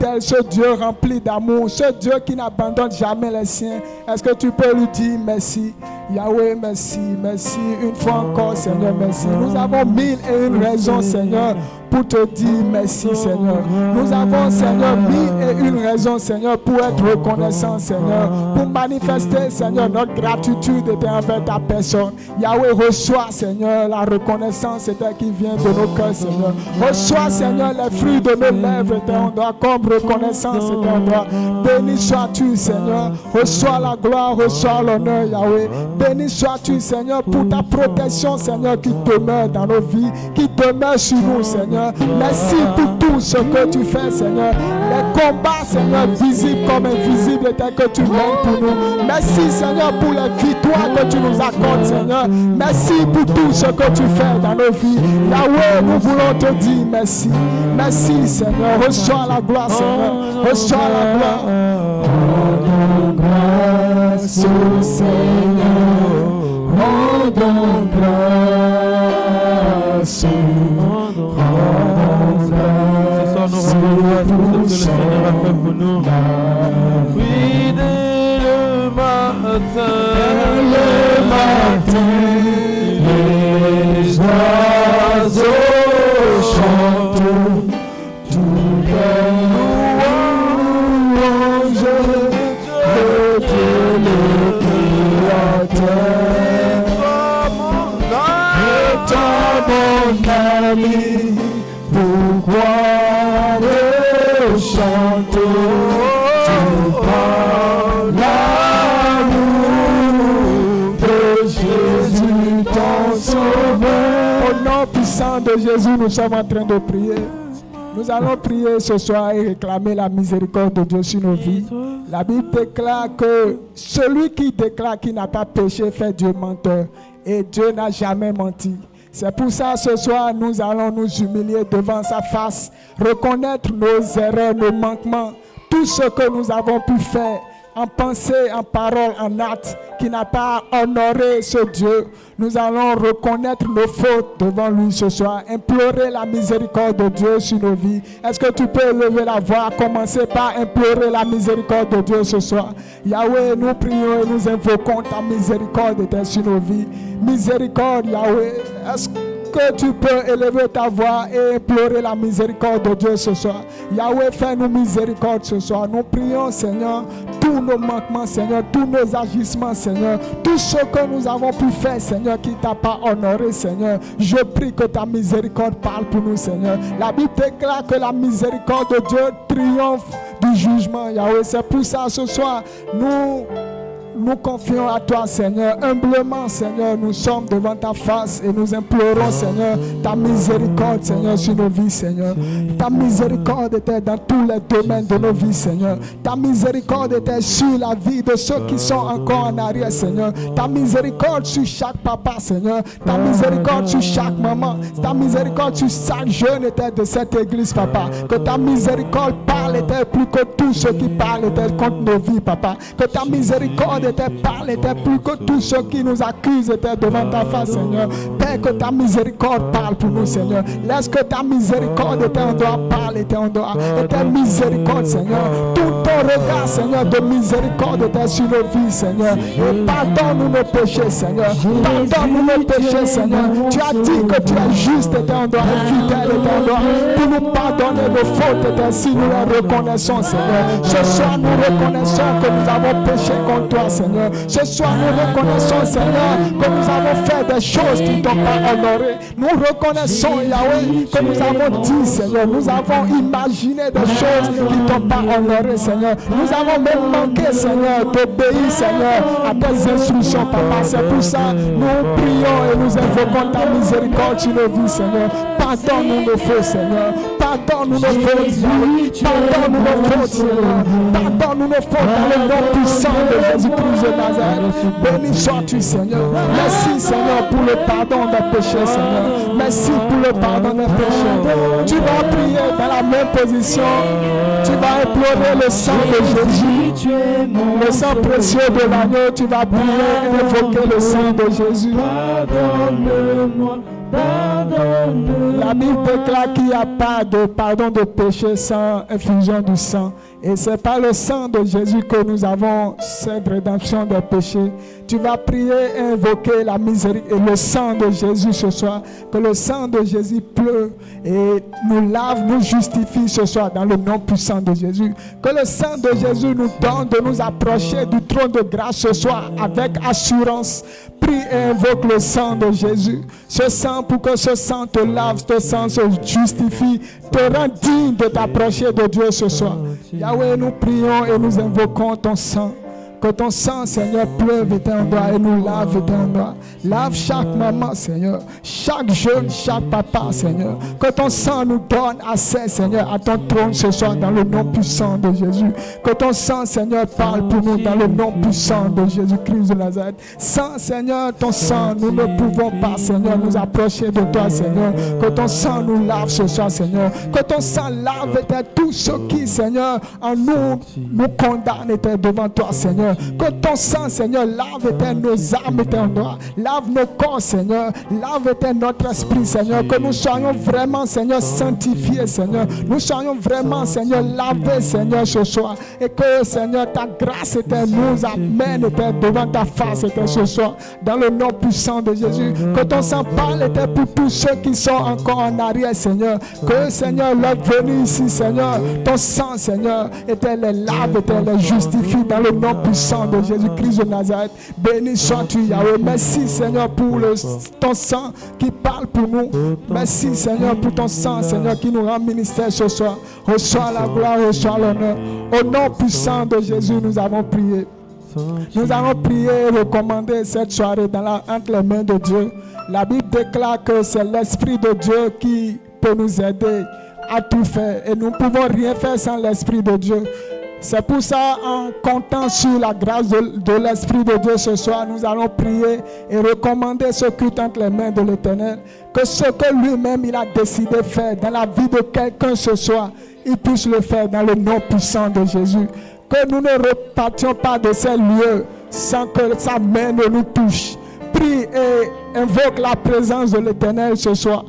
fidèle, ce Dieu rempli d'amour, ce Dieu qui n'abandonne jamais les siens. Est-ce que tu peux lui dire merci? Yahweh, merci, merci. Une fois encore, Seigneur, merci. Nous avons 1001 raisons, Seigneur, pour te dire merci, Seigneur. Nous avons, Seigneur, 1001 raisons, Seigneur, pour être reconnaissant, Seigneur, pour manifester, Seigneur, notre gratitude envers ta personne. Yahweh, reçois, Seigneur, la reconnaissance qui vient de nos cœurs, Seigneur. Reçois, Seigneur, les fruits de nos lèvres, on doit comme reconnaissance, on doit. Béni sois-tu, Seigneur. Reçois la gloire, reçois l'honneur, Yahweh. Béni sois-tu, Seigneur, pour ta protection, Seigneur, qui demeure dans nos vies, qui demeure sur nous, Seigneur. Merci pour tout ce que tu fais, Seigneur. Les combats, Seigneur, visibles comme invisibles, que tu mènes pour nous. Merci, Seigneur, pour les victoires que tu nous accordes, Seigneur. Merci pour tout ce que tu fais dans nos vies. Yahweh, nous voulons te dire merci. Merci, Seigneur. Reçois la gloire, Seigneur. Reçois la gloire. Rendons grâce au Seigneur. Rendons grâce. Rendons grâce. Ce soir, nous rendons grâce pour ce que le Seigneur a fait pour nous. Oui, dès le matin, les oiseaux chantent, tout les louanges de Dieu le Créateur. Toi, mon ami, pourquoi le chanter? Tu parles l'amour de Jésus ton sauveur. Au nom puissant de Jésus, nous sommes en train de prier. Nous allons prier ce soir et réclamer la miséricorde de Dieu sur nos vies. La Bible déclare que celui qui déclare qu'il n'a pas péché fait Dieu menteur. Et Dieu n'a jamais menti. C'est pour ça ce soir, nous allons nous humilier devant sa face, reconnaître nos erreurs, nos manquements, tout ce que nous avons pu faire en pensée, en parole, en acte, qui n'a pas honoré ce Dieu. Nous allons reconnaître nos fautes devant lui ce soir, implorer la miséricorde de Dieu sur nos vies. Est-ce que tu peux lever la voix, commencer par implorer la miséricorde de Dieu ce soir? Yahweh, nous prions et nous invoquons ta miséricorde sur nos vies. Miséricorde, Yahweh, est-ce que tu peux élever ta voix et implorer la miséricorde de Dieu ce soir? Yahweh, fais-nous miséricorde ce soir. Nous prions, Seigneur, tous nos manquements, Seigneur, tous nos agissements, Seigneur, tout ce que nous avons pu faire, Seigneur, qui ne t'a pas honoré, Seigneur. Je prie que ta miséricorde parle pour nous, Seigneur. La Bible déclare que la miséricorde de Dieu triomphe du jugement, Yahweh. C'est pour ça, ce soir, nous confions à toi, Seigneur. Humblement, Seigneur, nous sommes devant ta face et nous implorons, Seigneur, ta miséricorde, Seigneur, sur nos vies, Seigneur. Ta miséricorde était dans tous les domaines de nos vies, Seigneur. Ta miséricorde était sur la vie de ceux qui sont encore en arrière, Seigneur. Ta miséricorde sur chaque papa, Seigneur. Ta miséricorde sur chaque maman. Ta miséricorde sur chaque jeune était de cette église, Papa. Que ta miséricorde parle était plus que tous ceux qui parlent était contre nos vies, Papa. Que ta miséricorde était plus que tous ceux qui nous accusent étaient devant ta face, Seigneur. Père, que ta miséricorde parle pour nous, Seigneur. Laisse que ta miséricorde était en dehors, parle, était en dehors. Était miséricorde, Seigneur. Tout ton regard, Seigneur, de miséricorde était sur nos vies, Seigneur. Et pardonne-nous nos péchés, Seigneur. Pardonne-nous nos péchés, Seigneur. Tu as dit que tu es juste, était en dehors, fidèle, était en dehors. Pour nous pardonner nos fautes, était si nous les reconnaissons, Seigneur. Ce soir, nous reconnaissons que nous avons péché contre toi, Seigneur. Ce soir, nous reconnaissons, Seigneur, que nous avons fait des choses qui ne t'ont pas honoré. Nous reconnaissons, Yahweh, que nous avons dit, Seigneur, nous avons imaginé des choses qui ne t'ont pas honoré, Seigneur. Nous avons même manqué, Seigneur, d'obéir, Seigneur, à tes instructions, Papa. C'est pour ça, nous prions et nous invoquons ta miséricorde sur nos vies, Seigneur. Pardonne-nous nos fautes, Seigneur. Pardonne-nous nos fautes, Seigneur. Pardonne-nous nos fautes, Seigneur. Pardonne-nous nos fautes dans le nom puissant de Jésus-Christ de Nazareth. Béni sois-tu, Seigneur. Merci, Seigneur, pour le pardon des péchés, Seigneur. Merci pour le pardon des péchés. Tu vas prier dans la même position. Tu vas implorer le sang de Jésus. Le sang précieux de l'agneau. Tu vas prier et invoquer le sang de Jésus. Pardonne-moi pardonne. La Bible déclare qu'il n'y a pas de pardon de péché sans infusion du sang. Et c'est par le sang de Jésus que nous avons cette rédemption des péchés. Tu vas prier et invoquer la miséricorde et le sang de Jésus ce soir. Que le sang de Jésus pleut et nous lave, nous justifie ce soir dans le nom puissant de Jésus. Que le sang de Jésus nous donne de nous approcher du trône de grâce ce soir avec assurance. Prie et invoque le sang de Jésus. Ce sang, pour que ce sang te lave, ce sang se justifie, te rend digne de t'approcher de Dieu ce soir. Yahweh, nous prions et nous invoquons ton sang. Que ton sang, Seigneur, pleuve éternellement et nous lave éternellement. Lave chaque maman, Seigneur. Chaque jeune, chaque papa, Seigneur. Que ton sang nous donne accès, Seigneur, à ton trône ce soir dans le nom puissant de Jésus. Que ton sang, Seigneur, parle pour nous dans le nom puissant de Jésus-Christ de Nazareth. Sans, Seigneur, ton sang, nous ne pouvons pas, Seigneur, nous approcher de toi, Seigneur. Que ton sang nous lave ce soir, Seigneur. Que ton sang lave tout ce qui, Seigneur, en nous condamne devant toi, Seigneur. Que ton sang, Seigneur, lave nos âmes, lave nos corps, Seigneur, lave notre esprit, Seigneur, que nous soyons vraiment, Seigneur, sanctifiés, Seigneur, nous soyons vraiment, Seigneur, lavés, Seigneur, ce soir, et que, Seigneur, ta grâce nous amène devant ta face ce soir, dans le nom puissant de Jésus. Que ton sang parle pour tous ceux qui sont encore en arrière, Seigneur, que, Seigneur, leur venue ici, Seigneur, ton sang, Seigneur, les lave, les justifie dans le nom puissant de Jésus-Christ de Nazareth. Béni sois-tu, Yahweh. Merci, Seigneur, pour ton sang qui parle pour nous. Merci, Seigneur, pour ton sang, Seigneur, qui nous rend ministère ce soir. Reçois la gloire, reçois l'honneur. Au nom puissant de Jésus, nous avons prié. Nous avons prié et recommandé cette soirée entre les mains de Dieu. La Bible déclare que c'est l'Esprit de Dieu qui peut nous aider à tout faire. Et nous ne pouvons rien faire sans l'Esprit de Dieu. C'est pour ça, en comptant sur la grâce de l'Esprit de Dieu ce soir, nous allons prier et recommander ce culte entre les mains de l'Éternel. Que ce que lui-même il a décidé de faire dans la vie de quelqu'un ce soir, il puisse le faire dans le nom puissant de Jésus. Que nous ne repartions pas de ces lieux sans que sa main ne nous touche. Prie et invoque la présence de l'Éternel ce soir.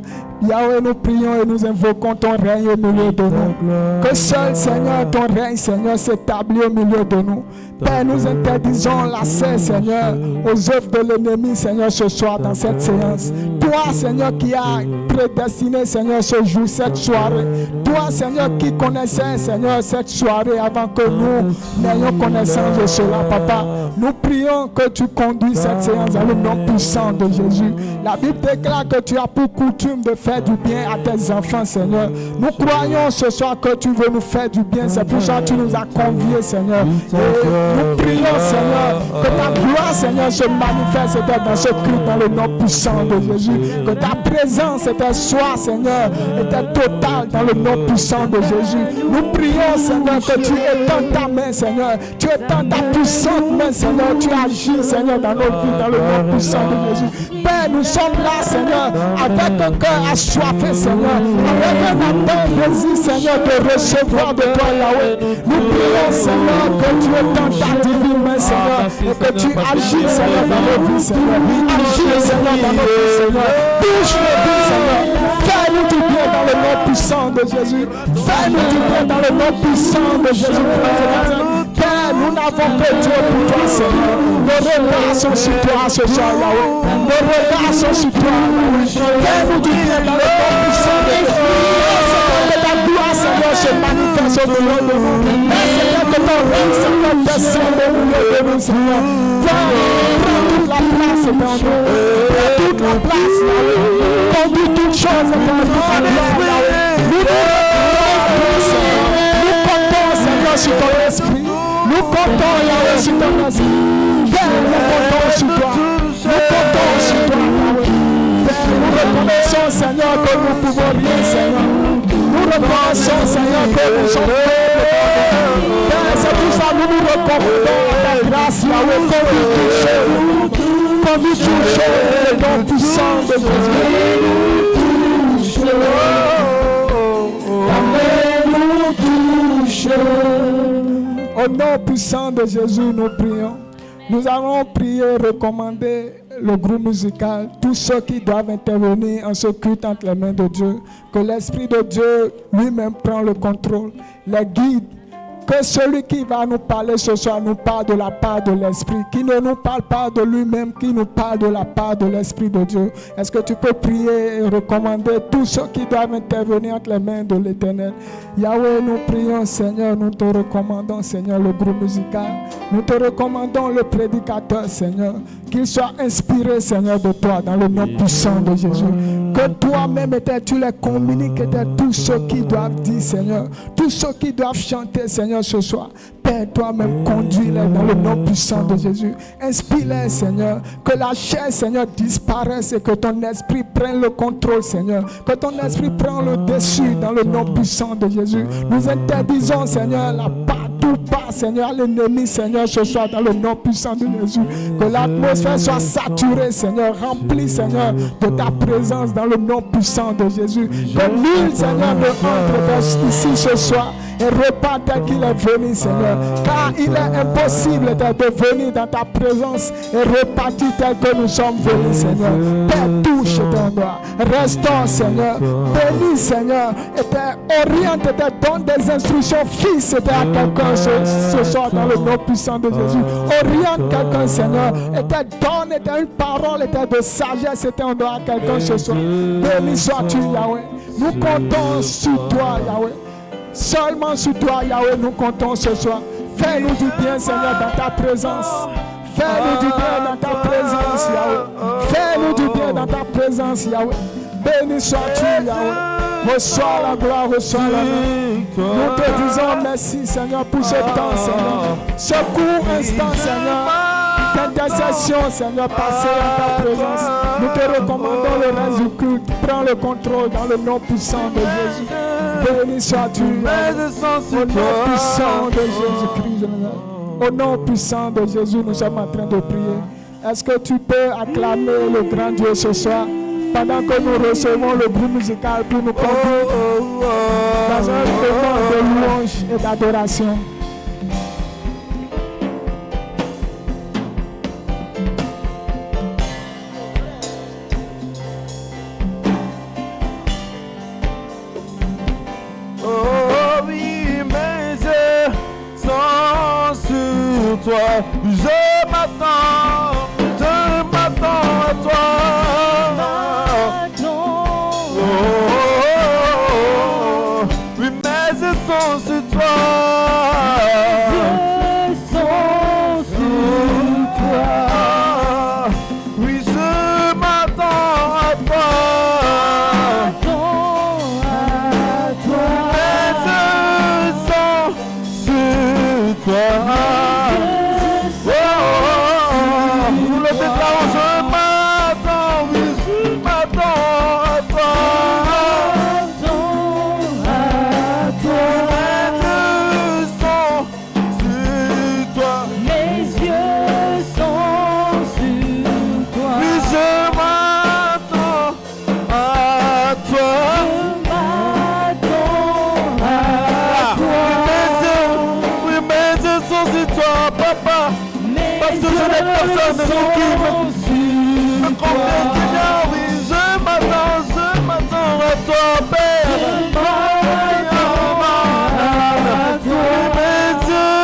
Yahweh, nous prions et nous invoquons ton règne au milieu de nous. Que seul, Seigneur, ton règne, Seigneur, s'établit au milieu de nous. Père, nous interdisons l'accès, Seigneur, aux œuvres de l'ennemi, Seigneur, ce soir dans cette séance. Toi, Seigneur, qui as prédestiné, Seigneur, ce jour, cette soirée. Toi, Seigneur, qui connaissais, Seigneur, cette soirée avant que nous n'ayons connaissance de cela, Papa. Nous prions que tu conduis cette séance dans le nom puissant de Jésus. La Bible déclare que tu as pour coutume de faire du bien à tes enfants, Seigneur. Nous croyons ce soir que tu veux nous faire du bien. C'est pour ça que tu nous as conviés, Seigneur. Et nous prions, Seigneur, que ta gloire, Seigneur, se manifeste dans ce culte dans le nom puissant de Jésus. Que ta présence soit, Seigneur, était totale dans le nom puissant de Jésus. Nous prions, Seigneur, que tu étends ta main, Seigneur. Tu étends ta puissante main, Seigneur. Tu agis, Seigneur, dans nos vies, dans le nom puissant de Jésus. Père, nous sommes là, Seigneur, avec un cœur assoiffé, Seigneur, avec un ardent désir, Seigneur, de recevoir de toi, Yahweh. Nous prions, Seigneur, que tu étends ta divine main, Seigneur, et que tu agis, Seigneur, dans nos vies, Seigneur. Agis, Seigneur, dans nos vies, Seigneur. Touche nos vies, Seigneur. Fais-nous du bien dans le nom puissant de Jésus. Fais-nous du bien dans le nom puissant de Jésus. Père, nous n'avons que Dieu pour toi, Seigneur. Nos regards sont sur toi ce soir, Yahweh. Nos regards sont sur toi, Yahweh. Fais-nous du bien dans le nom puissant de Jésus. Que ta gloire, Seigneur, se manifeste au milieu de nous. Seigneur, que ton règne, Seigneur, descende au milieu de nous, Seigneur. Prends toute la place dans nous. Prends toute la place, Yahweh. Conduis toutes choses dans ta gloire, Yahweh. Nous comptons, Seigneur, sur ton esprit. Nous comptons, Yahweh, sur ton esprit. Père, nous comptons sur toi. Nous comptons sur toi, Yahweh. Père, nous reconnaissons, Seigneur, que nous ne pouvons rien, Seigneur. Nous reconnaissons, Seigneur, que nous sommes faibles. Père, c'est pour ça que nous nous recommandons à ta grâce, Yahweh. Conduis toutes choses, le nom puissant de Jésus. Au nom puissant de Jésus, nous prions. Nous allons prier, recommander le groupe musical, tous ceux qui doivent intervenir en ce culte entre les mains de Dieu, que l'Esprit de Dieu lui-même prend le contrôle, les guide. Que celui qui va nous parler ce soir nous parle de la part de l'Esprit, qui ne nous parle pas de lui-même, qui nous parle de la part de l'Esprit de Dieu. Est-ce que tu peux prier et recommander tous ceux qui doivent intervenir entre les mains de l'Éternel? Yahweh, nous prions, Seigneur, nous te recommandons, Seigneur, le groupe musical. Nous te recommandons le prédicateur, Seigneur, qu'il soit inspiré, Seigneur, de toi, dans le nom puissant de Jésus. Que toi-même, tu les communiques, tous ceux qui doivent dire, Seigneur, tous ceux qui doivent chanter, Seigneur, ce soir. Père, toi-même, conduis-les dans le nom puissant de Jésus. Inspire-les, Seigneur. Que la chair, Seigneur, disparaisse et que ton esprit prenne le contrôle, Seigneur. Que ton esprit prenne le dessus dans le nom puissant de Jésus. Nous interdisons, Seigneur, la part, tout pas, Seigneur, l'ennemi, Seigneur, ce soir dans le nom puissant de Jésus. Que l'atmosphère soit saturée, Seigneur, remplie, Seigneur, de ta présence dans le nom puissant de Jésus. Que nul, Seigneur, ne entre ici ce soir et repart tel qu'il est venu, Seigneur. Car il est impossible de venir dans ta présence et repartir tel que nous sommes venus, Seigneur. Père, touche ton doigt. Restons, Seigneur. Bénis, Seigneur. Et oriente, donne des instructions fixes à quelqu'un ce soir dans le nom puissant de Jésus. Oriente quelqu'un, Seigneur. Et donne une parole de sagesse et un doigt à quelqu'un ce soir. Béni sois-tu, Yahweh. Nous comptons sur toi, Yahweh. Seulement sur toi, Yahweh, nous comptons ce soir. Fais-nous du bien, Seigneur, dans ta présence. Fais-nous du bien dans ta présence, Yahweh. Fais-nous du bien dans ta présence, Yahweh. Béni sois-tu, Yahweh. Reçois la gloire, reçois l'honneur. Nous te disons merci, Seigneur, pour ce temps, Seigneur. Ce court instant, Seigneur, d'intercession, Seigneur, passé en ta présence. Nous te recommandons le reste du culte. Prends le contrôle dans le nom puissant de Jésus. Béni sois-tu, au nom puissant de Jésus-Christ. Au nom puissant de Jésus, nous sommes en train de prier. Est-ce que tu peux acclamer le grand Dieu ce soir, pendant que nous recevons le groupe musical pour nous conduire dans un moment de louange et d'adoration? Toi, je m'attends à toi. Oui, mes yeux sont sur toi. Oui, je m'attends à toi. Mes yeux sont sur toi. Personne qui me comprend, Seigneur, oui, je m'attends à toi, Père. Mes yeux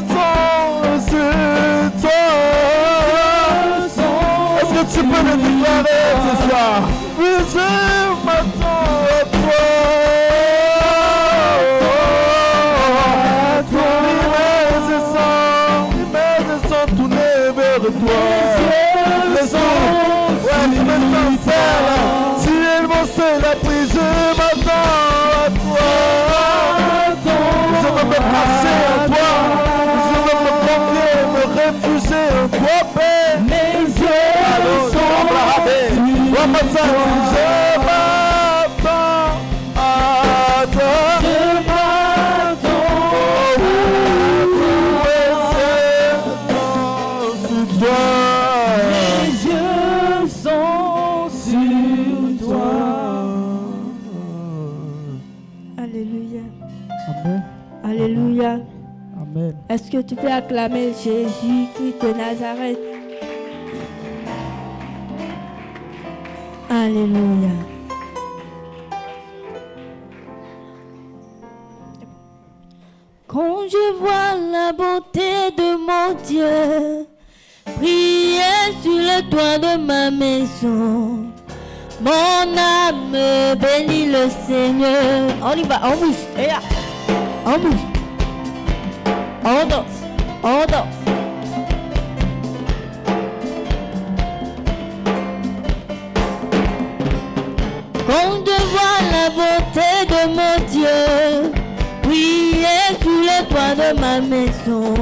sont sur toi. Est-ce que tu peux le déclarer ce soir? Oui, je m'attends à toi. Mes yeux sont tournés vers toi. Les yeux, ouais, les mains sincères, si elles vont se la prise, je m'attends à toi. Je veux me passer à toi. Je veux me confier, me réfugier en toi, Père. Mes yeux sont je m'attends à toi. Alléluia. Amen. Est-ce que tu peux acclamer Jésus-Christ de Nazareth? Alléluia. Quand je vois la beauté de mon Dieu, prier sur le toit de ma maison, mon âme bénit le Seigneur. On y va, on bouge, et là, on bouge, on danse, on danse. Quand je vois la beauté de mon Dieu, prier sous le toit de ma maison,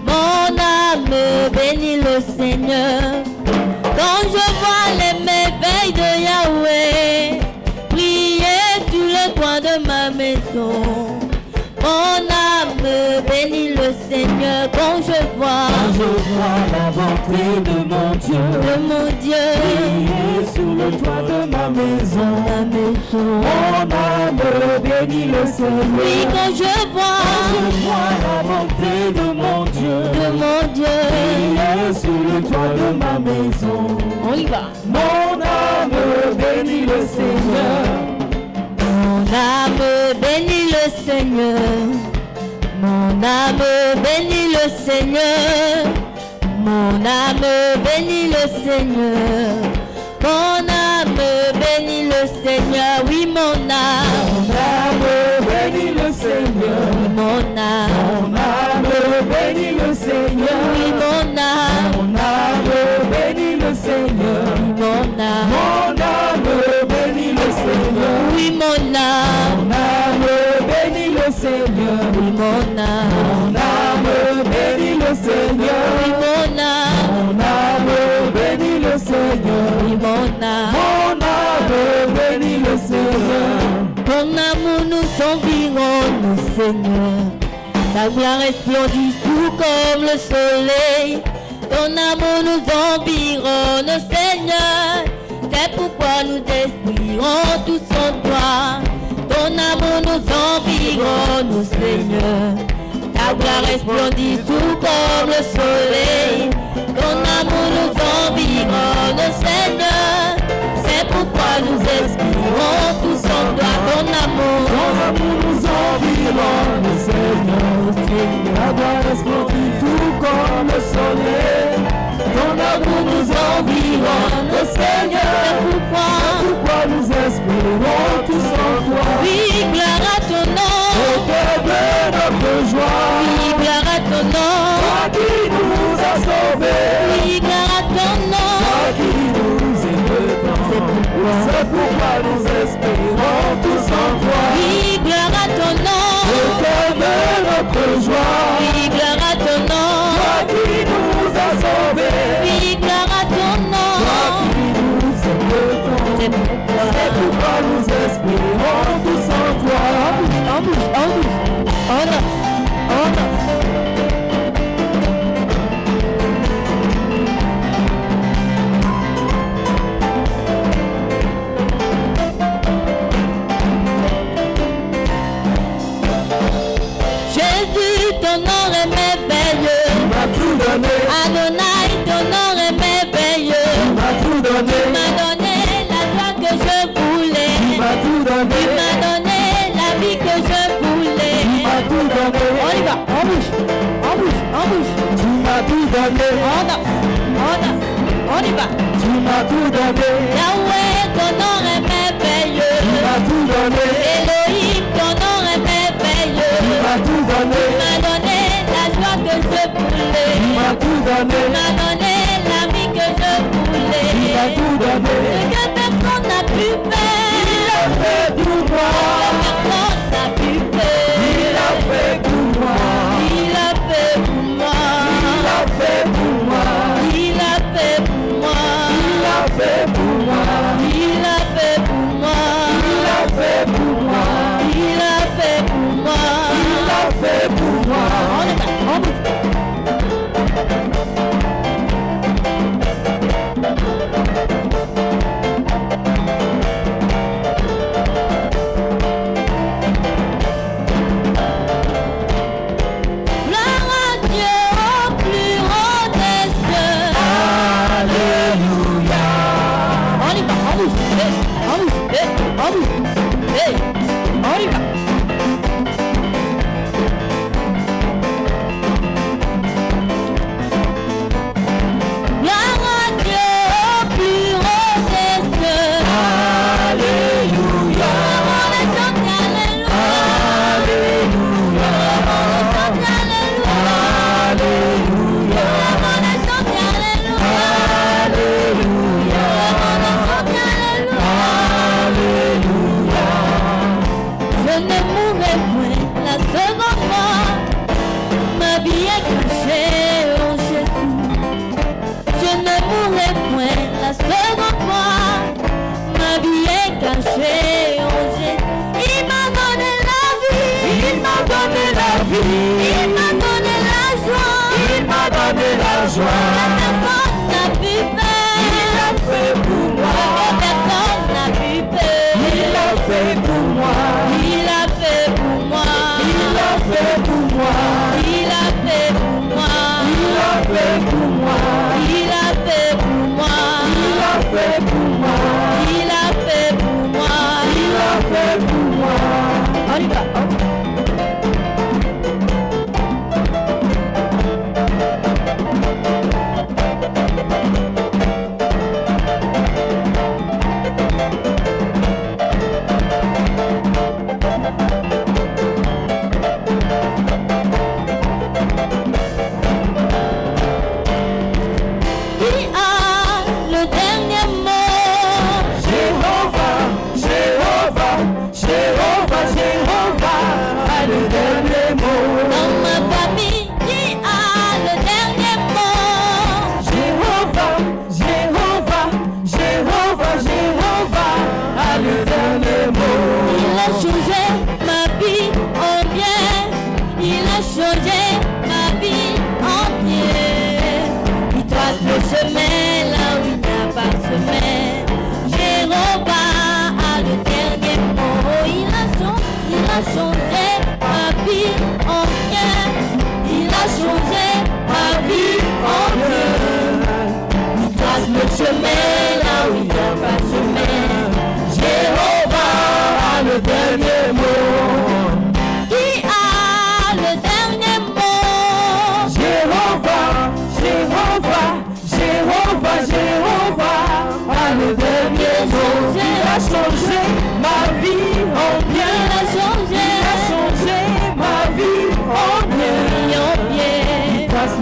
mon âme bénit le Seigneur. Quand je vois les merveilles de Yahweh, prier sous le toit de ma maison, mon âme bénit le Seigneur. Quand je vois la bonté de mon Dieu, prier sous le toit de ma maison, mon âme bénit le Seigneur. Oui, quand je vois la bonté de mon Dieu, prier sous le toit de ma maison, on y va. mon âme bénit le Seigneur. Mon âme bénit le Seigneur. Mon âme bénit le Seigneur. Mon âme bénit le Seigneur. Mon âme bénit le Seigneur. Oui, mon âme. Mon âme bénit le Seigneur. Mon âme. Mon âme bénit le Seigneur. Oui, mon âme. Mon âme bénit le Seigneur. Mon âme. Mon âme bénit le Seigneur. Oui, mon âme. Mon âme bénit le Seigneur. Oui, mon âme. Mon âme bénit le Seigneur. Oui, mon âme. Mon âme bénit le Seigneur. Oui, mon âme. Mon âme bénit le Seigneur. Ton amour nous environne, Seigneur. Ta gloire resplendit tout comme le soleil. Ton amour nous environne, Seigneur. C'est pourquoi nous espérons tous en toi. Ton amour nous environne, Seigneur. Ta gloire resplendit tout comme le soleil. Ton amour nous environne, Seigneur. C'est pourquoi nous espérons tous en toi. Ton amour nous environne, Seigneur. Ta gloire resplendit tout comme le soleil. Ton amour nous environne, Seigneur. C'est pourquoi nous espérons tous en toi. Oui, gloire à ton nom. Au de notre joie. Oui, gloire à ton nom. Toi qui nous as sauvés. Oui, gloire à ton nom. Toi qui nous aimes tant. C'est pourquoi nous espérons tous en toi. Oui, gloire à ton nom. Au de notre joie. Oui, gloire à ton nom. Toi qui nous as sauvés. Oui, gloire à ton nom. Toi qui nous aimes tant. C'est pourquoi nous espérons tous en toi. On bouge, on bouge. On danse, on danse. Jésus, ton nom est merveilleux. Tu m'as tout donné. Adonai, ton nom est merveilleux. Tu m'as tout donné. Tu m'as donné la joie que je voulais. Tu m'as tout donné. Tu m'as donné la vie que je voulais. Tu m'as tout donné. On y va, on bouge, on bouge, on bouge. Tu m'as tout donné. On danse, on y va. Tu m'as tout donné. Yahweh, ton nom est merveilleux. Tu m'as tout donné. Elohim, ton nom est merveilleux. Tu m'as tout donné. Tu m'as donné la joie que je voulais. Tu m'as tout donné. Tu m'as donné la vie que je voulais. Tu m'as tout donné. Ce que personne n'a pu faire. Il a fait pour moi. Personne n'a pu faire. Il a fait pour moi. Il a fait pour moi. Il a fait pour moi. Il a fait pour moi. Il a fait pour moi. Il m'a donné la joie. Il m'a donné la joie. Personne n'a pu faire. Il a fait pour moi. Personne n'a pu faire. Il a fait pour moi. Il a fait pour moi. Il a fait pour moi. Il a fait pour moi. Il a fait pour moi. Il a fait pour moi. Il a fait pour moi. Il a fait pour moi. Il a fait pour moi. On y va.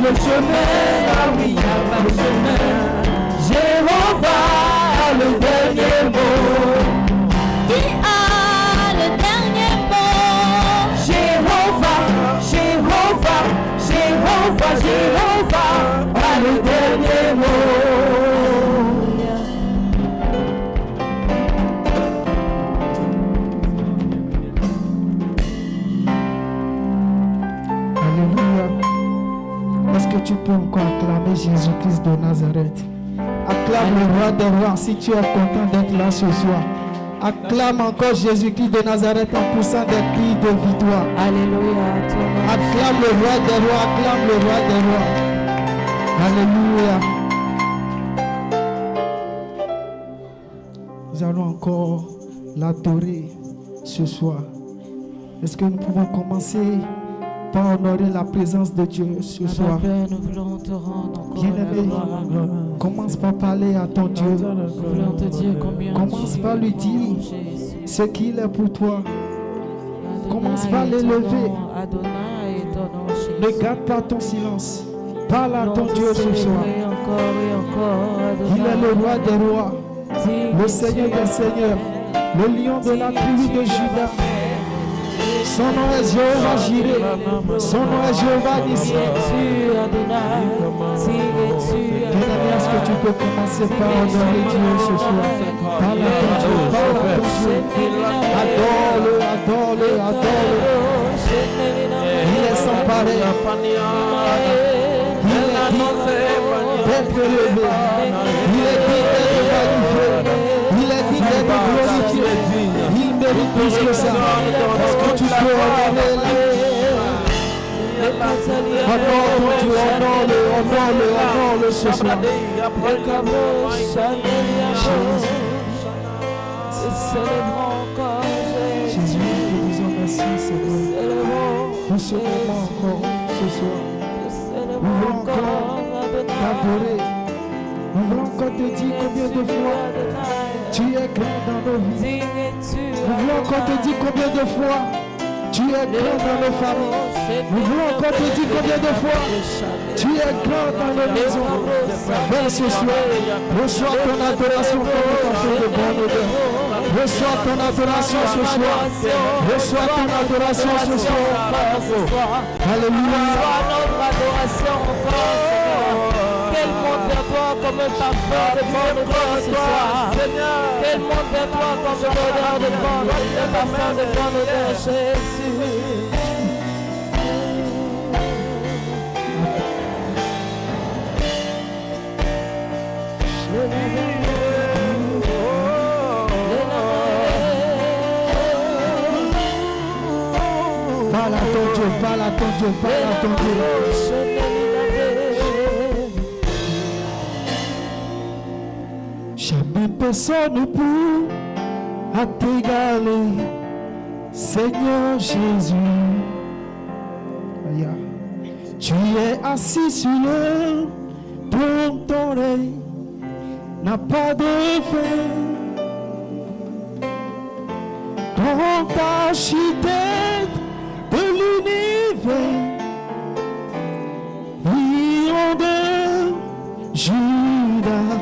Le chemin, là où il n'y a pas de chemin. Jéhovah a le dernier mot. Qui a le dernier mot? Jéhovah, Jéhovah, Jéhovah, Jéhovah a le dernier mot. Tu peux encore acclamer Jésus-Christ de Nazareth. Acclame le roi des rois si tu es content d'être là ce soir. Acclame encore Jésus-Christ de Nazareth en poussant des cris de victoire. Alléluia. Acclame le roi des rois, acclame le roi des rois. Alléluia. Nous allons encore l'adorer ce soir. Est-ce que nous pouvons commencer par honorer la présence de Dieu ce soir? Bien-aimé, commence par parler à ton Dieu. Commence par lui dire ce qu'il est pour toi. Commence par l'élever. Ne garde pas ton silence. Parle à ton Dieu ce soir. Il est le roi des rois, le Seigneur des seigneurs, le lion de la tribu de Juda. Son nom est Jéhovah Jireh. Son nom est Jéhovah Nissi. Bien-aimé, est-ce que tu peux commencer par honorer Dieu ce soir? Parle à ton Dieu, parle à ton Dieu. Adore-le, adore-le, adore-le. Il est sans pareil. Il est digne d'être élevé. Il est digne d'être magnifié. Il est digne d'être glorifié. Il mérite plus que ça. Parce que tu peux honorer la honore ton Dieu, honore-le ce soir. Jésus, nous te disons merci, Seigneur. Pour ce moment encore, ce soir. Nous voulons encore t'adorer. Nous voulons encore te dire combien de fois tu es grand dans nos vies. Nous voulons encore te dire combien de fois tu es grand dans nos familles. Nous voulons encore te dire combien de fois tu es grand dans nos maisons. Ben ce soir, reçois ton adoration comme un café de bonne odeur. Reçois ton adoration ce soir. Reçois ton adoration ce soir. Alléluia. Quel monde vers toi comme un parfum de bonne odeur ce soir. Quel monde vers toi comme une odeur de bonne odeur, un parfum de bonne odeur, Jésus. ton Dieu, parle à ton Dieu. Jamais personne ne pourra t'égaler, Seigneur Jésus. Tu es assis sur le trône, ton règne n'a pas de fin. Grand architecte de l'univers, lion de Judas,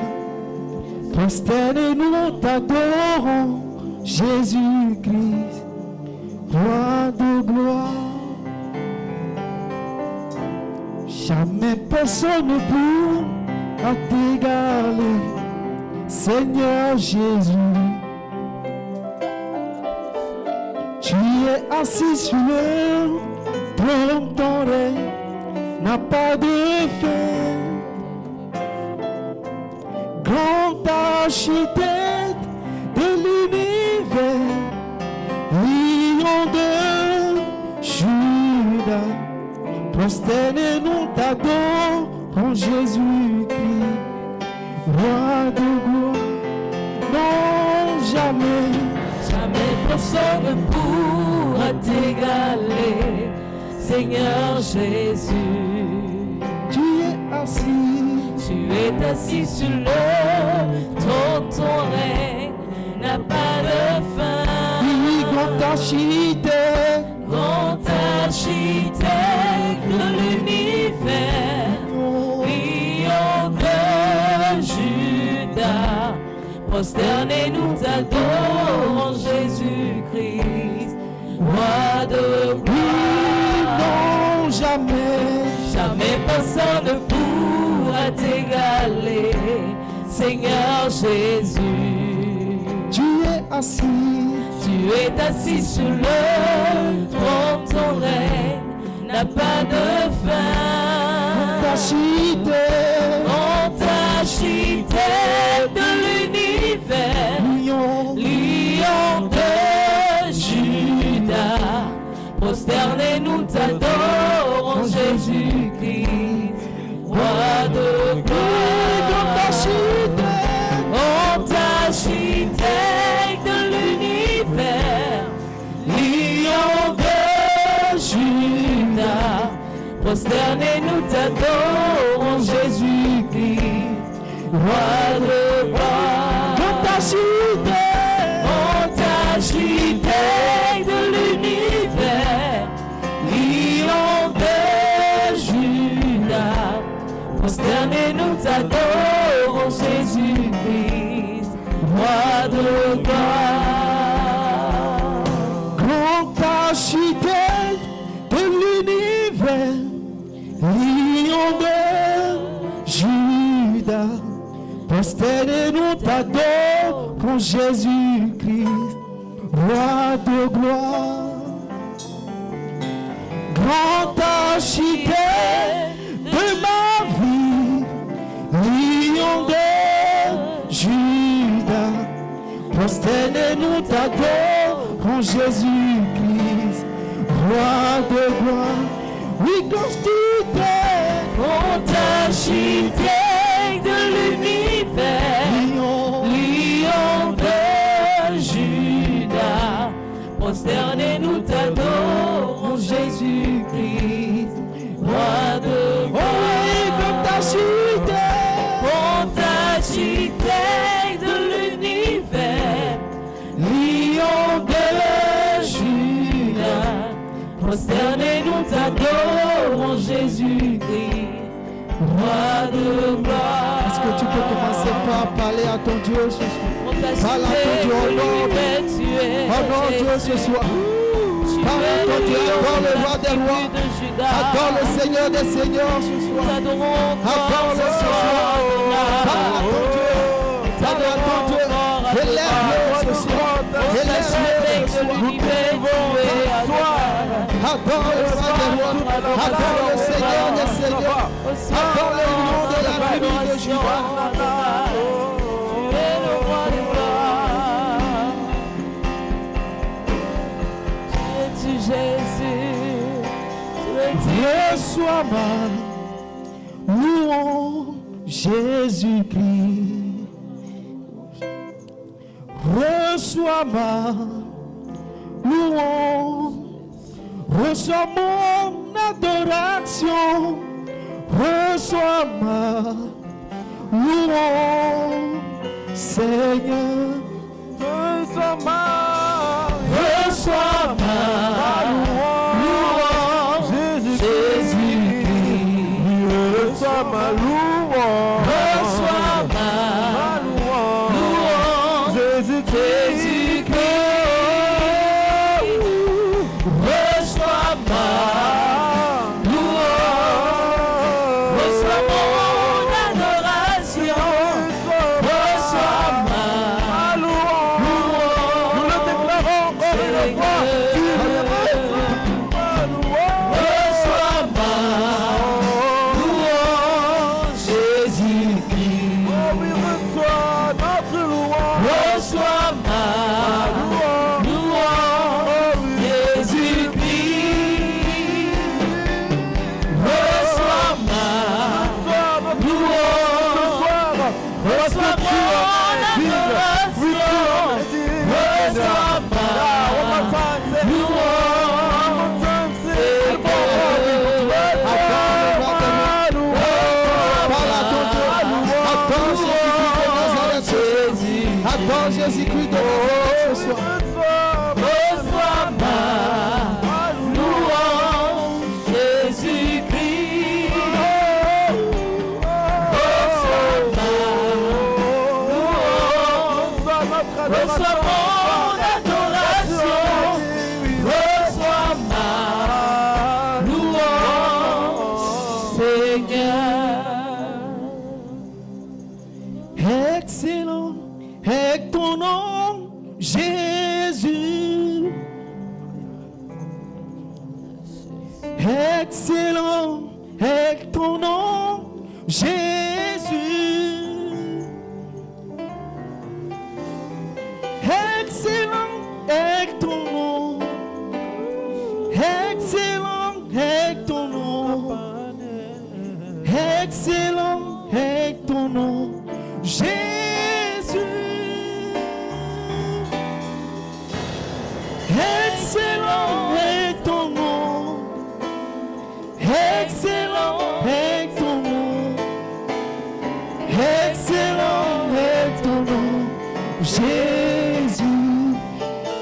prosternez-nous, t'adorons, Jésus-Christ, roi de gloire. Jamais personne ne pourra t'égaler, Seigneur Jésus. Tu es assis sur le trône, ton règne n'a pas de fin. Grand architecte de l'univers, lion de Judas, prosternez-nous, t'adorons, Jésus-Christ, roi de gloire. Non, jamais, jamais personne ne pourra t'égaler, Seigneur Jésus. tu es assis. Tu es assis sur le trône, ton règne n'a pas de fin. Oui, grand architecte, Grand architecte de l'univers, lion de Judas, prosternez-nous, t'adorons, Jésus-Christ, roi de gloire. non, jamais, Jamais personne ne pourra t'égaler, Seigneur Jésus. tu es assis. Tu es assis sur le trône, ton règne n'a pas de fin. Grand architecte de l'univers, lion de Judas, prosternez-nous, t'adorons, Jésus-Christ, roi de gloire. Grand architecte de l'univers, lion de Judas, prosternez-nous, t'adorons, Jésus-Christ, roi de gloire. Grand architecte de l'univers, lion de Judas, prosternez-nous, t'adorons, Jésus-Christ, roi de gloire. Grand architecte de l'univers, lion de Judas, prosternez-nous, t'adorons, Jésus-Christ, roi de gloire. Grand architecte de ma vie, lion de Judas, prosternez-nous, t'adorons, Jésus-Christ, roi de gloire. Oui, Grand architecte de l'univers, lion de Judas, prosternez-nous, t'adorons, Jésus-Christ, roi de gloire. Grand architecte de l'univers, lion de Judas, prosternez-nous, t'adorons, Jésus-Christ, roi de gloire. Est-ce que tu peux commencer par parler à ton Dieu ce soir? Parle à ton Dieu, honore Dieu ce soir. Parle à ton Dieu, adore le roi des rois. Adore le Seigneur des seigneurs ce soir. Adore le Seigneur. Parle à ton Dieu. Parle à ton Dieu. Élève-le ce soir. Élève-le ce soir. Adore le roi des rois. Adore le Seigneur des seigneurs. Adore le lion de la tribu de Juda. Tu es le roi des rois. Tu es-tu Jésus? Tu es reçois ma louange, Jésus-Christ. Reçois ma louange, reçois mon adoration, reçois ma louange, Seigneur. Reçois ma louange, Jésus-Christ. Reçois ma louange, reçois ma louange, Jésus-Christ. Reçois ma louange, reçois mon adoration, reçois ma louange. Nous le déclarons encore une fois. Reçois ma louange, Jésus-Christ. Oh oui, reçois notre louange. Reçois ma louange, Jésus-Christ. Reçois ma louange. Reçois mon adoration. Reçois ma louange. C'est bon. Adore Jésus-Christ de Nazareth ce soir. Reçois ma louange, Jésus-Christ. Reçois ma louange, reçois mon adoration. Reçois ma louange, Seigneur. Excellent est ton nom, Jésus. Excellent est ton nom, Jésus. Excellent est ton nom. Excellent est ton nom. Excellent est ton nom, Jésus. Excellent est ton nom, excellent est ton nom, excellent est ton nom, Jésus.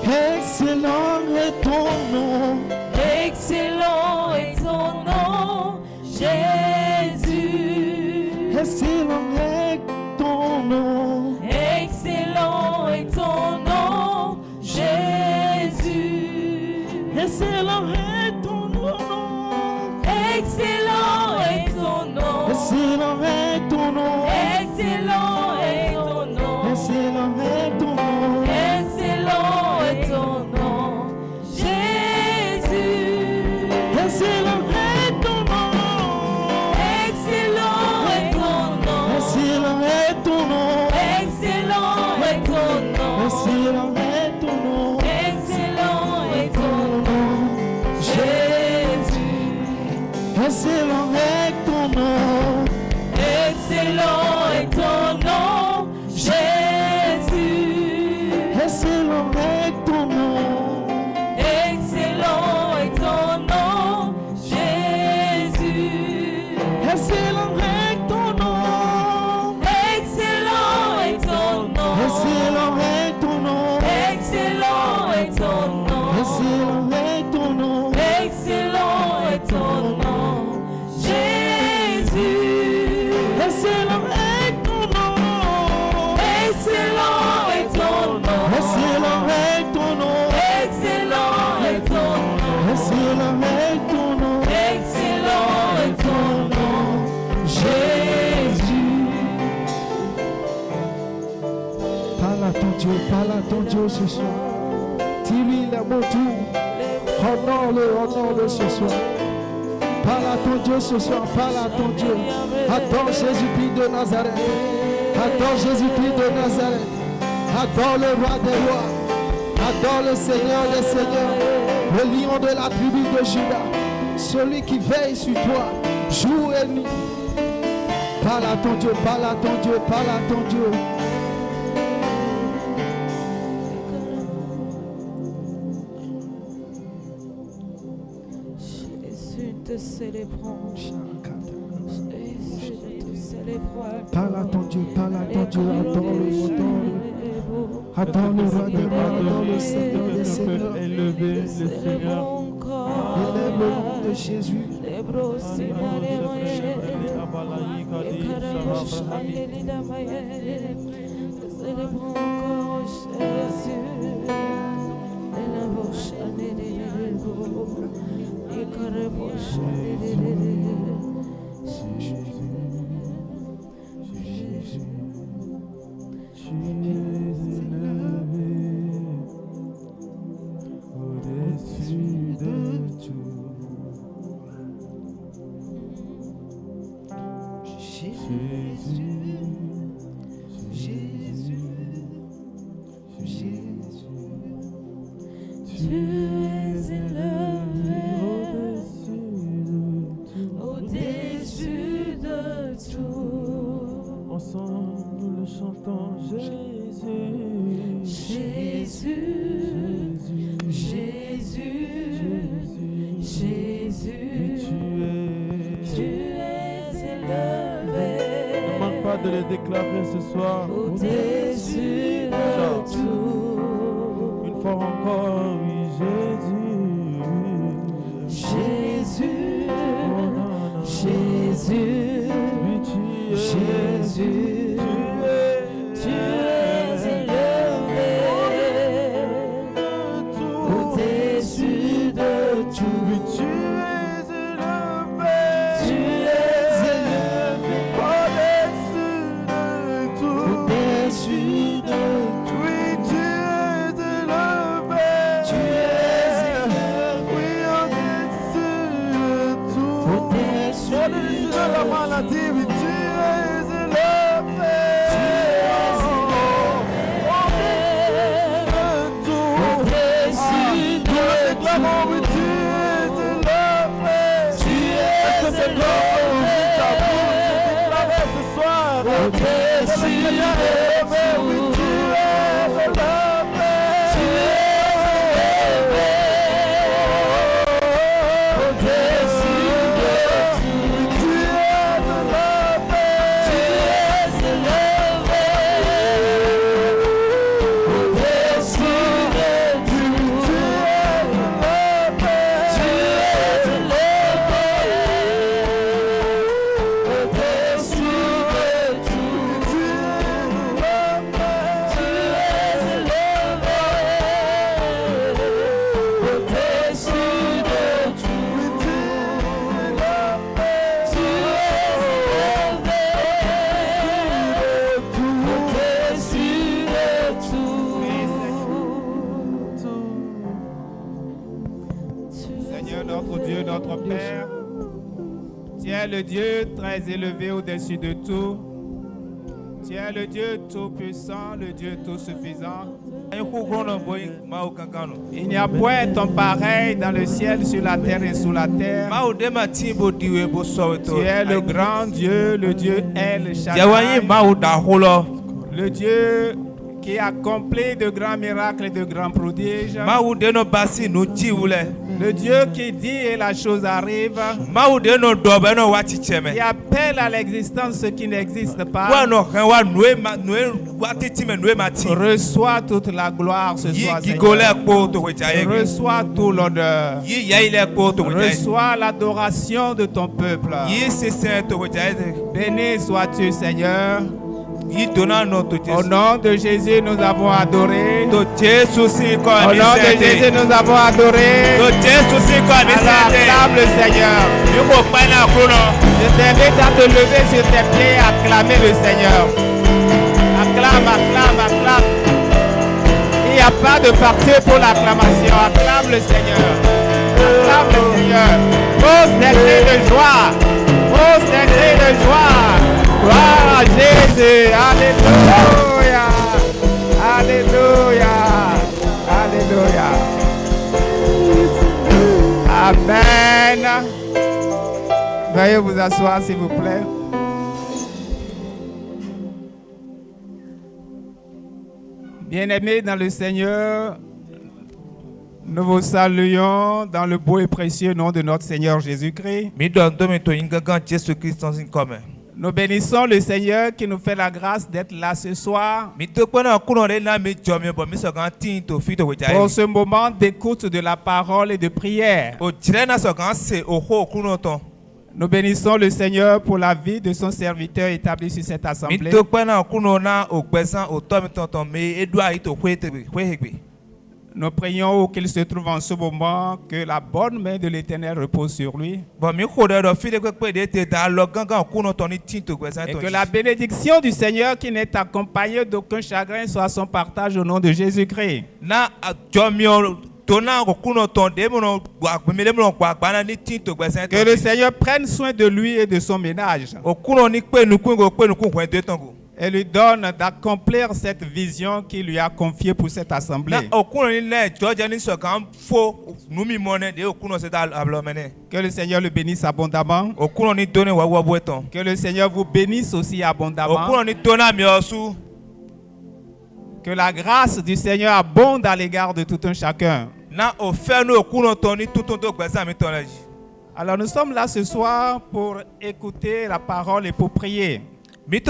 Excellent est ton nom, excellent est ton nom, Jésus. Excellent est ton nom, excellent est ton nom, Jésus. Excellent est ton nom, excellent est ton nom, excellent est ton nom, excellent est ton nom, excellent est ton nom, excellent est ton nom, Jésus. Excellent est ton nom, excellent est ton nom, excellent est ton nom, excellent est ton nom, excellent est ton nom, excellent est ton nom, Jésus. Excellent est ton nom, excellent est ton nom, Jésus. Excellent est ton nom, excellent est ton nom, Jésus. Excellent est ton nom, excellent est ton nom, excellent est ton nom, excellent est ton nom, excellent est ton nom, excellent est ton nom, Jésus. Excellent est ton nom, excellent est ton nom, excellent est ton nom, excellent est ton nom, excellent est ton nom, excellent est ton nom, Jésus. Parle à ton Dieu, parle à ton Dieu ce soir. Dis-lui les mots doux. Honore-le ce soir. Parle à ton Dieu ce soir, parle à ton Dieu. Adore Jésus-Christ de Nazareth. Adore Jésus-Christ de Nazareth. Adore le roi des rois. Adore le Seigneur des seigneurs. Le lion de la tribu de Juda. celui qui veille sur toi, jour et nuit. Parle à ton Dieu, parle à ton Dieu, parle à ton Dieu. Jésus, te célébrons. Jésus, te célébrons. Parle à ton Dieu, adore-le, adore-le. Adore le roi des rois, adore le Seigneur des seigneurs. Élever le Seigneur. Élève le nom de Jésus. De les déclarer ce soir au-dessus de tout. Une fois encore, oui, Jésus, Jésus, oui, Jésus, tu es élevé au-dessus de tout. Oui, tu es élevé, tu es élevé. La maladie, oui, tu es élevé. Au-dessus de tout. Oui, tu es élevé. Tu es élevé ce soir. Au-dessus de tout. Oui, tu es élevé. Notre Père, tu es le Dieu très élevé au-dessus de tout. Tu es le Dieu tout-puissant, le Dieu tout-suffisant. Il n'y a point ton pareil dans le ciel, sur la terre et sous la terre. Tu es le grand Dieu, le Dieu El Shaddai, le Dieu qui accomplit de grands miracles et de grands prodiges. Le Dieu qui dit et la chose arrive. Qui appelle à l'existence ce qui n'existe pas. Reçois toute la gloire ce soir, Seigneur. Reçois tout l'honneur. Reçois l'adoration de ton peuple. Béni sois-tu, Seigneur. Au nom de Jésus, nous avons adoré. Au nom de Jésus, nous avons adoré. Acclame le Seigneur. Je t'invite à te lever sur tes pieds et acclamer le Seigneur. Acclame, acclame, acclame. Il n'y a pas de partir pour l'acclamation. Acclame le Seigneur. Acclame le Seigneur. Pose des cris de joie. Pose des cris de joie. Gloire à Jésus. Alléluia. Alléluia. Alléluia. Amen. Veuillez vous asseoir, s'il vous plaît. Bien-aimés dans le Seigneur, nous vous saluons dans le beau et précieux nom de notre Seigneur Jésus-Christ. Nous bénissons le Seigneur qui nous fait la grâce d'être là ce soir pour ce moment d'écoute de la parole et de prière. Nous bénissons le Seigneur pour la vie de son serviteur établi sur cette assemblée. Nous prions qu'il se trouve en ce moment, que la bonne main de l'Éternel repose sur lui. Et que la bénédiction du Seigneur qui n'est accompagnée d'aucun chagrin soit son partage au nom de Jésus-Christ. Que le Seigneur prenne soin de lui et de son ménage. Et lui donne d'accomplir cette vision qu'il lui a confiée pour cette assemblée. Que le Seigneur le bénisse abondamment. Que le Seigneur vous bénisse aussi abondamment. Que la grâce du Seigneur abonde à l'égard de tout un chacun. Alors nous sommes là ce soir pour écouter la parole et pour prier. Le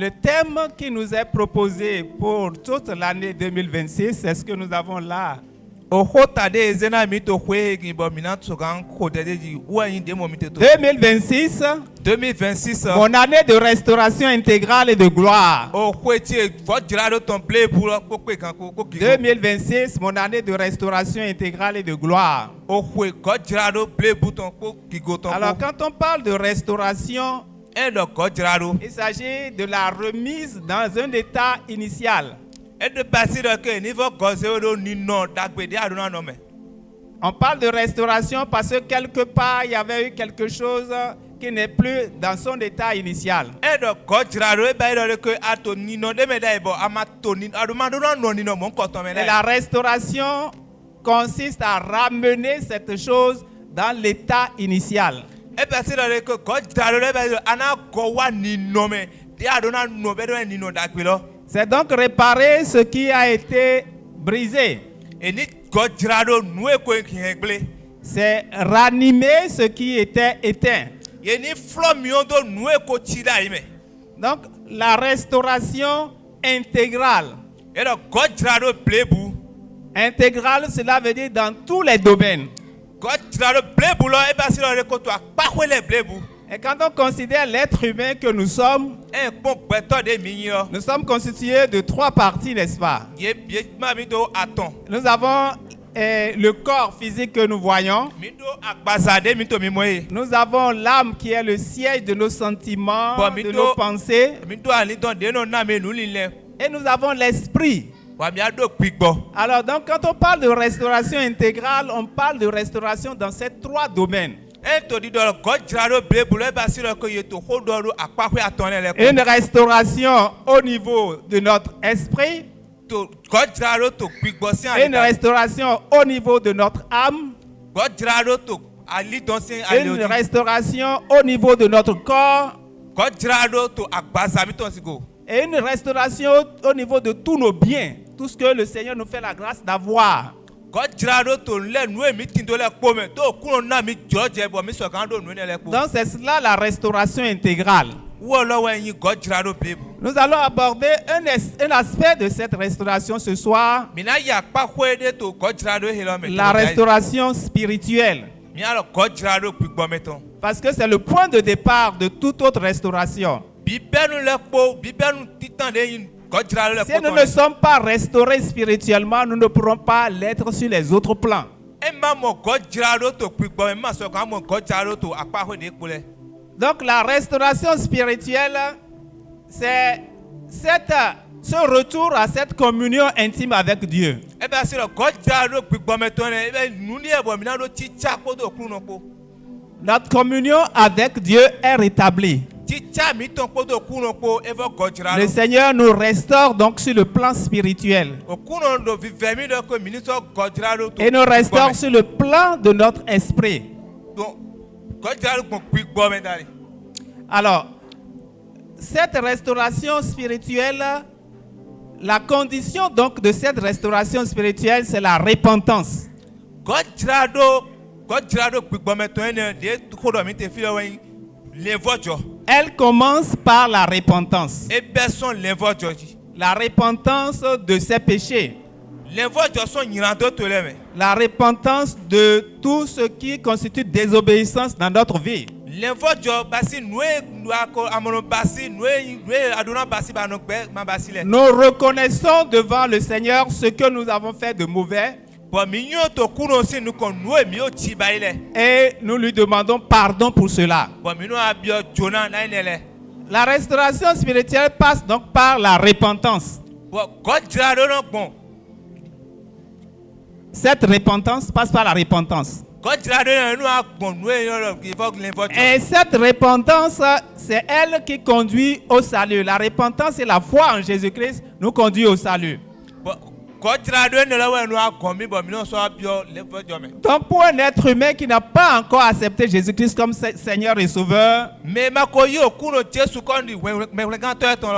thème qui nous est proposé pour toute l'année 2026, c'est ce que nous avons là. 2026, mon année de restauration intégrale et de gloire. 2026, mon année de restauration intégrale et de gloire. Alors quand on parle de restauration, il s'agit de la remise dans un état initial. On parle de restauration parce que quelque part il y avait eu quelque chose qui n'est plus dans son état initial. Et la restauration consiste à ramener cette chose dans l'état initial. C'est donc réparer ce qui a été brisé. C'est ranimer ce qui était éteint. Donc la restauration intégrale. Intégrale, cela veut dire dans tous les domaines. Et quand on considère l'être humain que nous sommes constitués de trois parties, n'est-ce pas? Nous avons le corps physique que nous voyons. Nous avons l'âme qui est le siège de nos sentiments, de nos pensées. Et nous avons l'esprit. Alors donc quand on parle de restauration intégrale, on parle de restauration dans ces trois domaines. Une restauration au niveau de notre esprit. Une restauration au niveau de notre âme. Une restauration au niveau de notre corps. Et une restauration au niveau de tous nos biens. Tout ce que le Seigneur nous fait la grâce d'avoir. Donc c'est cela la restauration intégrale. Nous allons aborder un aspect de cette restauration ce soir. La restauration spirituelle. Parce que c'est le point de départ de toute autre restauration. Si nous ne sommes pas restaurés spirituellement, nous ne pourrons pas l'être sur les autres plans. Donc la restauration spirituelle, c'est ce retour à cette communion intime avec Dieu. Notre communion avec Dieu est rétablie. Le Seigneur nous restaure donc sur le plan spirituel. Et nous restaure sur le plan de notre esprit. Alors, cette restauration spirituelle, la condition donc de cette restauration spirituelle, c'est la repentance. Elle commence par la repentance. La repentance de ses péchés. La repentance de tout ce qui constitue désobéissance dans notre vie. Nous reconnaissons devant le Seigneur ce que nous avons fait de mauvais. Et nous lui demandons pardon pour cela. La restauration spirituelle passe donc par la repentance. Cette repentance passe par la repentance. Et cette repentance, c'est elle qui conduit au salut. La repentance et la foi en Jésus-Christ nous conduit au salut. Donc pour un être humain qui n'a pas encore accepté Jésus-Christ comme Seigneur et Sauveur,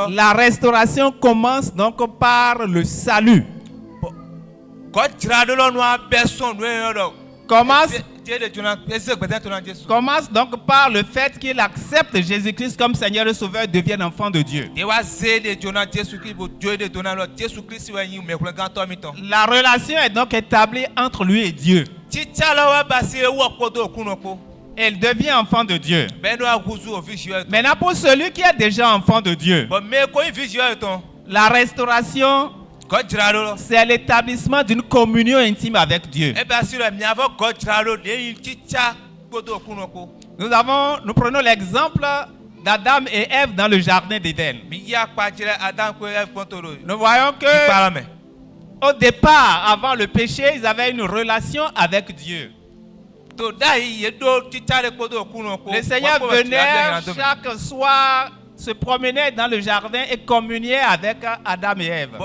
la restauration commence donc par le salut. Commence donc par le fait qu'il accepte Jésus-Christ comme Seigneur et Sauveur et devienne enfant de Dieu. La relation est donc établie entre lui et Dieu. Elle devient enfant de Dieu. Maintenant, pour celui qui est déjà enfant de Dieu, la restauration, c'est l'établissement d'une communion intime avec Dieu. Nous prenons l'exemple d'Adam et Ève dans le jardin d'Éden. Nous voyons que au départ, avant le péché, ils avaient une relation avec Dieu. Le Seigneur venait chaque soir, se promenait dans le jardin et communiait avec Adam et Ève.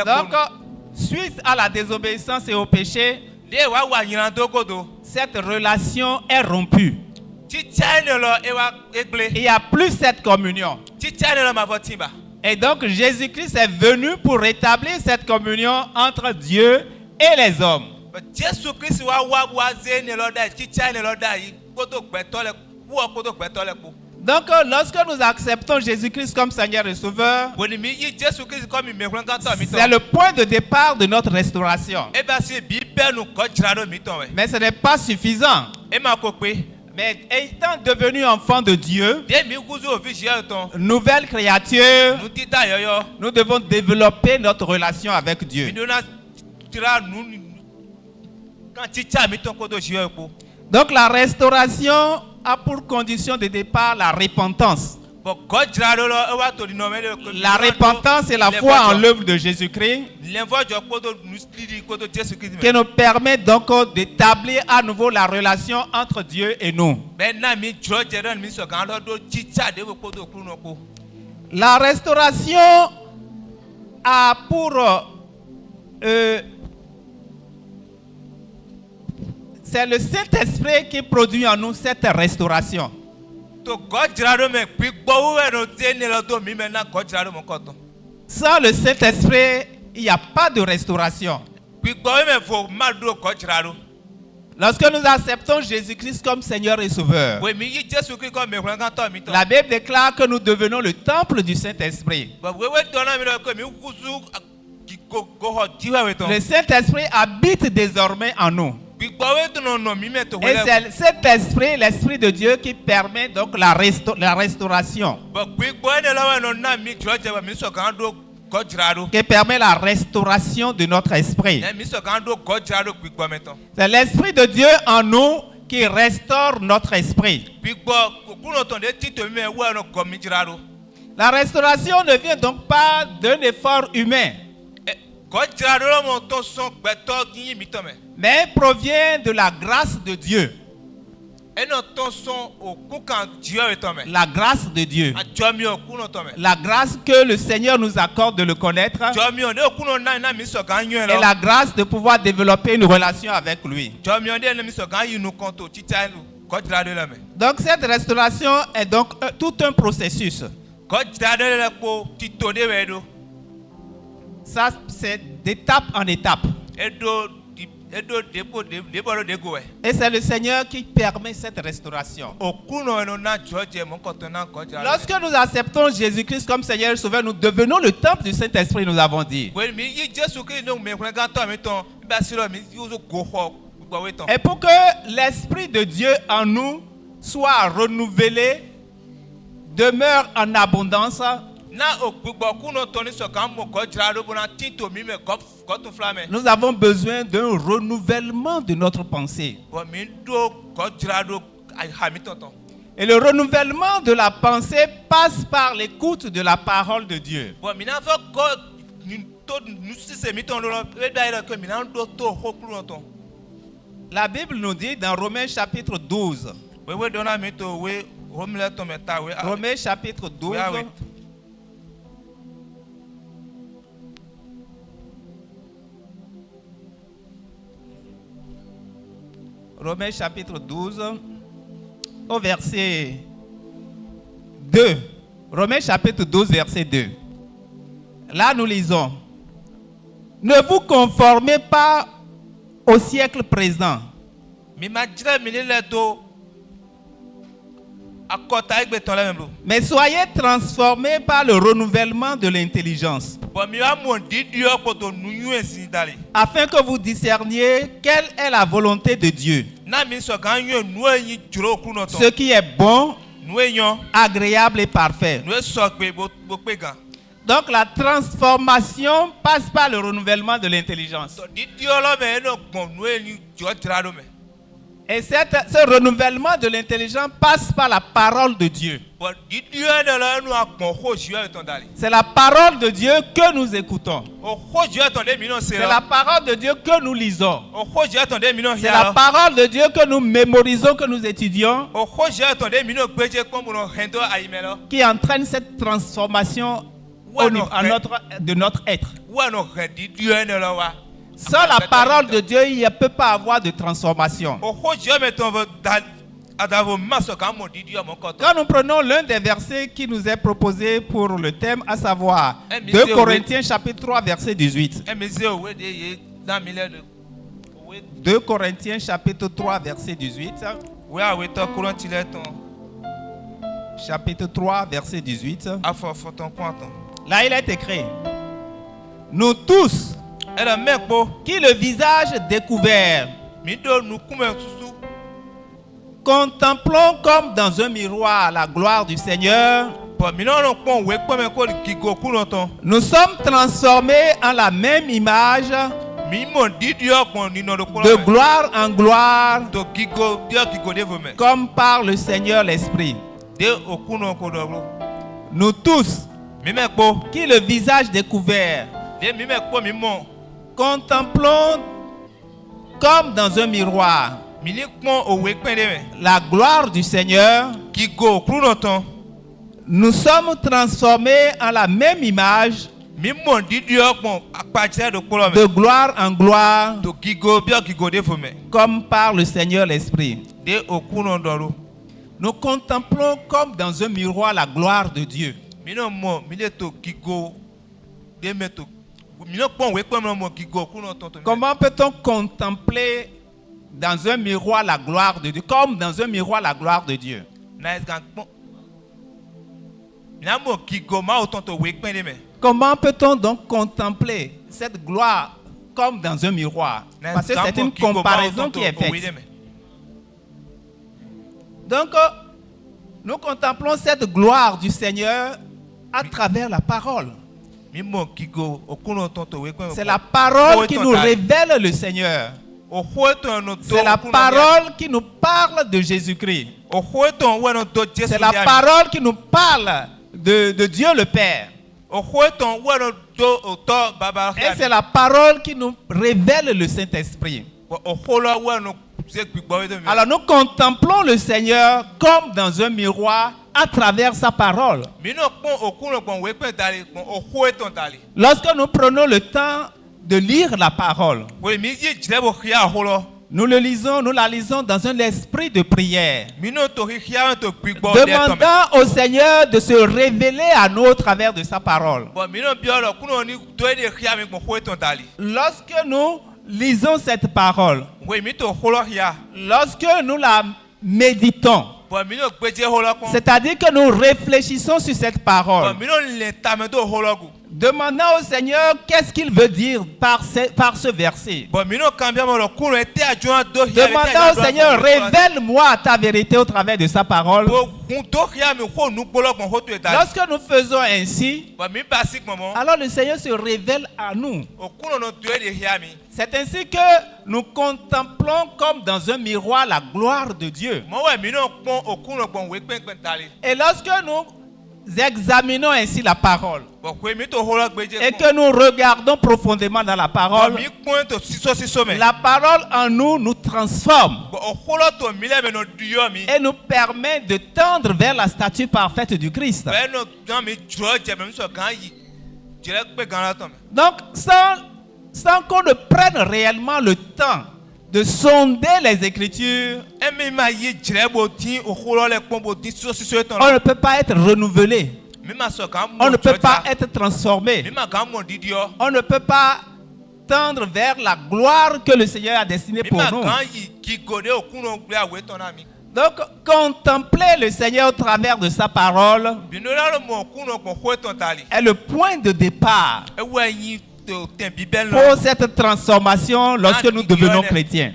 Donc, suite à la désobéissance et au péché, cette relation est rompue. Il n'y a plus cette communion. Et donc, Jésus-Christ est venu pour rétablir cette communion entre Dieu et les hommes. Donc, lorsque nous acceptons Jésus-Christ comme Seigneur et Sauveur, c'est le point de départ de notre restauration. Mais ce n'est pas suffisant. Mais étant devenu enfant de Dieu, nouvelle créature, nous devons développer notre relation avec Dieu. Donc la restauration a pour condition de départ la repentance. La repentance et la foi en l'œuvre de Jésus-Christ qui nous permet donc d'établir à nouveau la relation entre Dieu et nous. La restauration a pour c'est le Saint-Esprit qui produit en nous cette restauration. Sans le Saint-Esprit, il n'y a pas de restauration. Lorsque nous acceptons Jésus-Christ comme Seigneur et Sauveur, la Bible déclare que nous devenons le temple du Saint-Esprit. Le Saint-Esprit habite désormais en nous. Et c'est cet esprit, l'Esprit de Dieu, qui permet donc la restauration. Qui permet la restauration de notre esprit. C'est l'Esprit de Dieu en nous qui restaure notre esprit. La restauration ne vient donc pas d'un effort humain, mais provient de la grâce de Dieu. La grâce de Dieu. La grâce que le Seigneur nous accorde de le connaître. Et la grâce de pouvoir développer une relation avec lui. Donc cette restauration est donc tout un processus. Ça, c'est d'étape en étape. Et c'est le Seigneur qui permet cette restauration. Lorsque nous acceptons Jésus-Christ comme Seigneur et Sauveur, nous devenons le temple du Saint-Esprit, nous avons dit. Et pour que l'Esprit de Dieu en nous soit renouvelé, demeure en abondance, nous avons besoin d'un renouvellement de notre pensée. Et le renouvellement de la pensée passe par l'écoute de la parole de Dieu. La Bible nous dit dans Romains chapitre 12. Romains chapitre 12. Romains chapitre 12, au verset 2. Romains chapitre 12, verset 2. Là, nous lisons. Ne vous conformez pas au siècle présent. Mais soyez transformés par le renouvellement de l'intelligence, afin que vous discerniez quelle est la volonté de Dieu, ce qui est bon, agréable et parfait. Donc la transformation passe par le renouvellement de l'intelligence. Et ce renouvellement de l'intelligence passe par la parole de Dieu. C'est la parole de Dieu que nous écoutons. C'est la parole de Dieu que nous lisons. C'est la parole de Dieu que nous mémorisons, que nous étudions, qui entraîne cette transformation de notre être. Sans la parole de Dieu, il ne peut pas avoir de transformation. Quand nous prenons l'un des versets qui nous est proposé pour le thème, à savoir 2 Corinthiens chapitre 3 verset 18. 2 Corinthiens chapitre 3 verset 18. Chapitre 3 verset 18. Là il est écrit: nous tous qui le visage découvert contemplons comme dans un miroir la gloire du Seigneur, nous sommes transformés en la même image, de gloire en gloire, comme par le Seigneur l'Esprit. Nous tous qui le visage découvert contemplons comme dans un miroir la gloire du Seigneur, nous sommes transformés en la même image, de gloire en gloire, comme par le Seigneur l'Esprit. Nous contemplons comme dans un miroir la gloire de Dieu. Comment peut-on contempler dans un miroir la gloire de Dieu, comme dans un miroir la gloire de Dieu? Comment peut-on donc contempler cette gloire comme dans un miroir? Parce que c'est une comparaison qui est faite. Donc, nous contemplons cette gloire du Seigneur à travers la parole. C'est la parole qui nous révèle le Seigneur. C'est la parole qui nous parle de Jésus-Christ. C'est la parole qui nous parle de Dieu le Père. Et c'est la parole qui nous révèle le Saint-Esprit. Alors nous contemplons le Seigneur comme dans un miroir à travers sa parole. Lorsque nous prenons le temps de lire la parole, nous la lisons dans un esprit de prière, demandant au Seigneur de se révéler à nous au travers de sa parole. Lorsque nous lisons cette parole, lorsque nous la méditons, c'est-à-dire que nous réfléchissons sur cette parole, demandant au Seigneur qu'est-ce qu'il veut dire par ce verset. Demandant au Seigneur, révèle-moi ta vérité au travers de sa parole. Lorsque nous faisons ainsi, alors le Seigneur se révèle à nous. C'est ainsi que nous contemplons comme dans un miroir la gloire de Dieu. Et lorsque nous examinons ainsi la parole et que nous regardons profondément dans la parole en nous transforme et nous permet de tendre vers la statue parfaite du Christ. Donc sans qu'on ne prenne réellement le temps de sonder les Écritures, on ne peut pas être renouvelé. On ne peut pas être transformé. On ne peut pas tendre vers la gloire que le Seigneur a destinée pour nous. Donc, contempler le Seigneur au travers de sa parole est le point de départ pour cette transformation lorsque nous devenons chrétiens.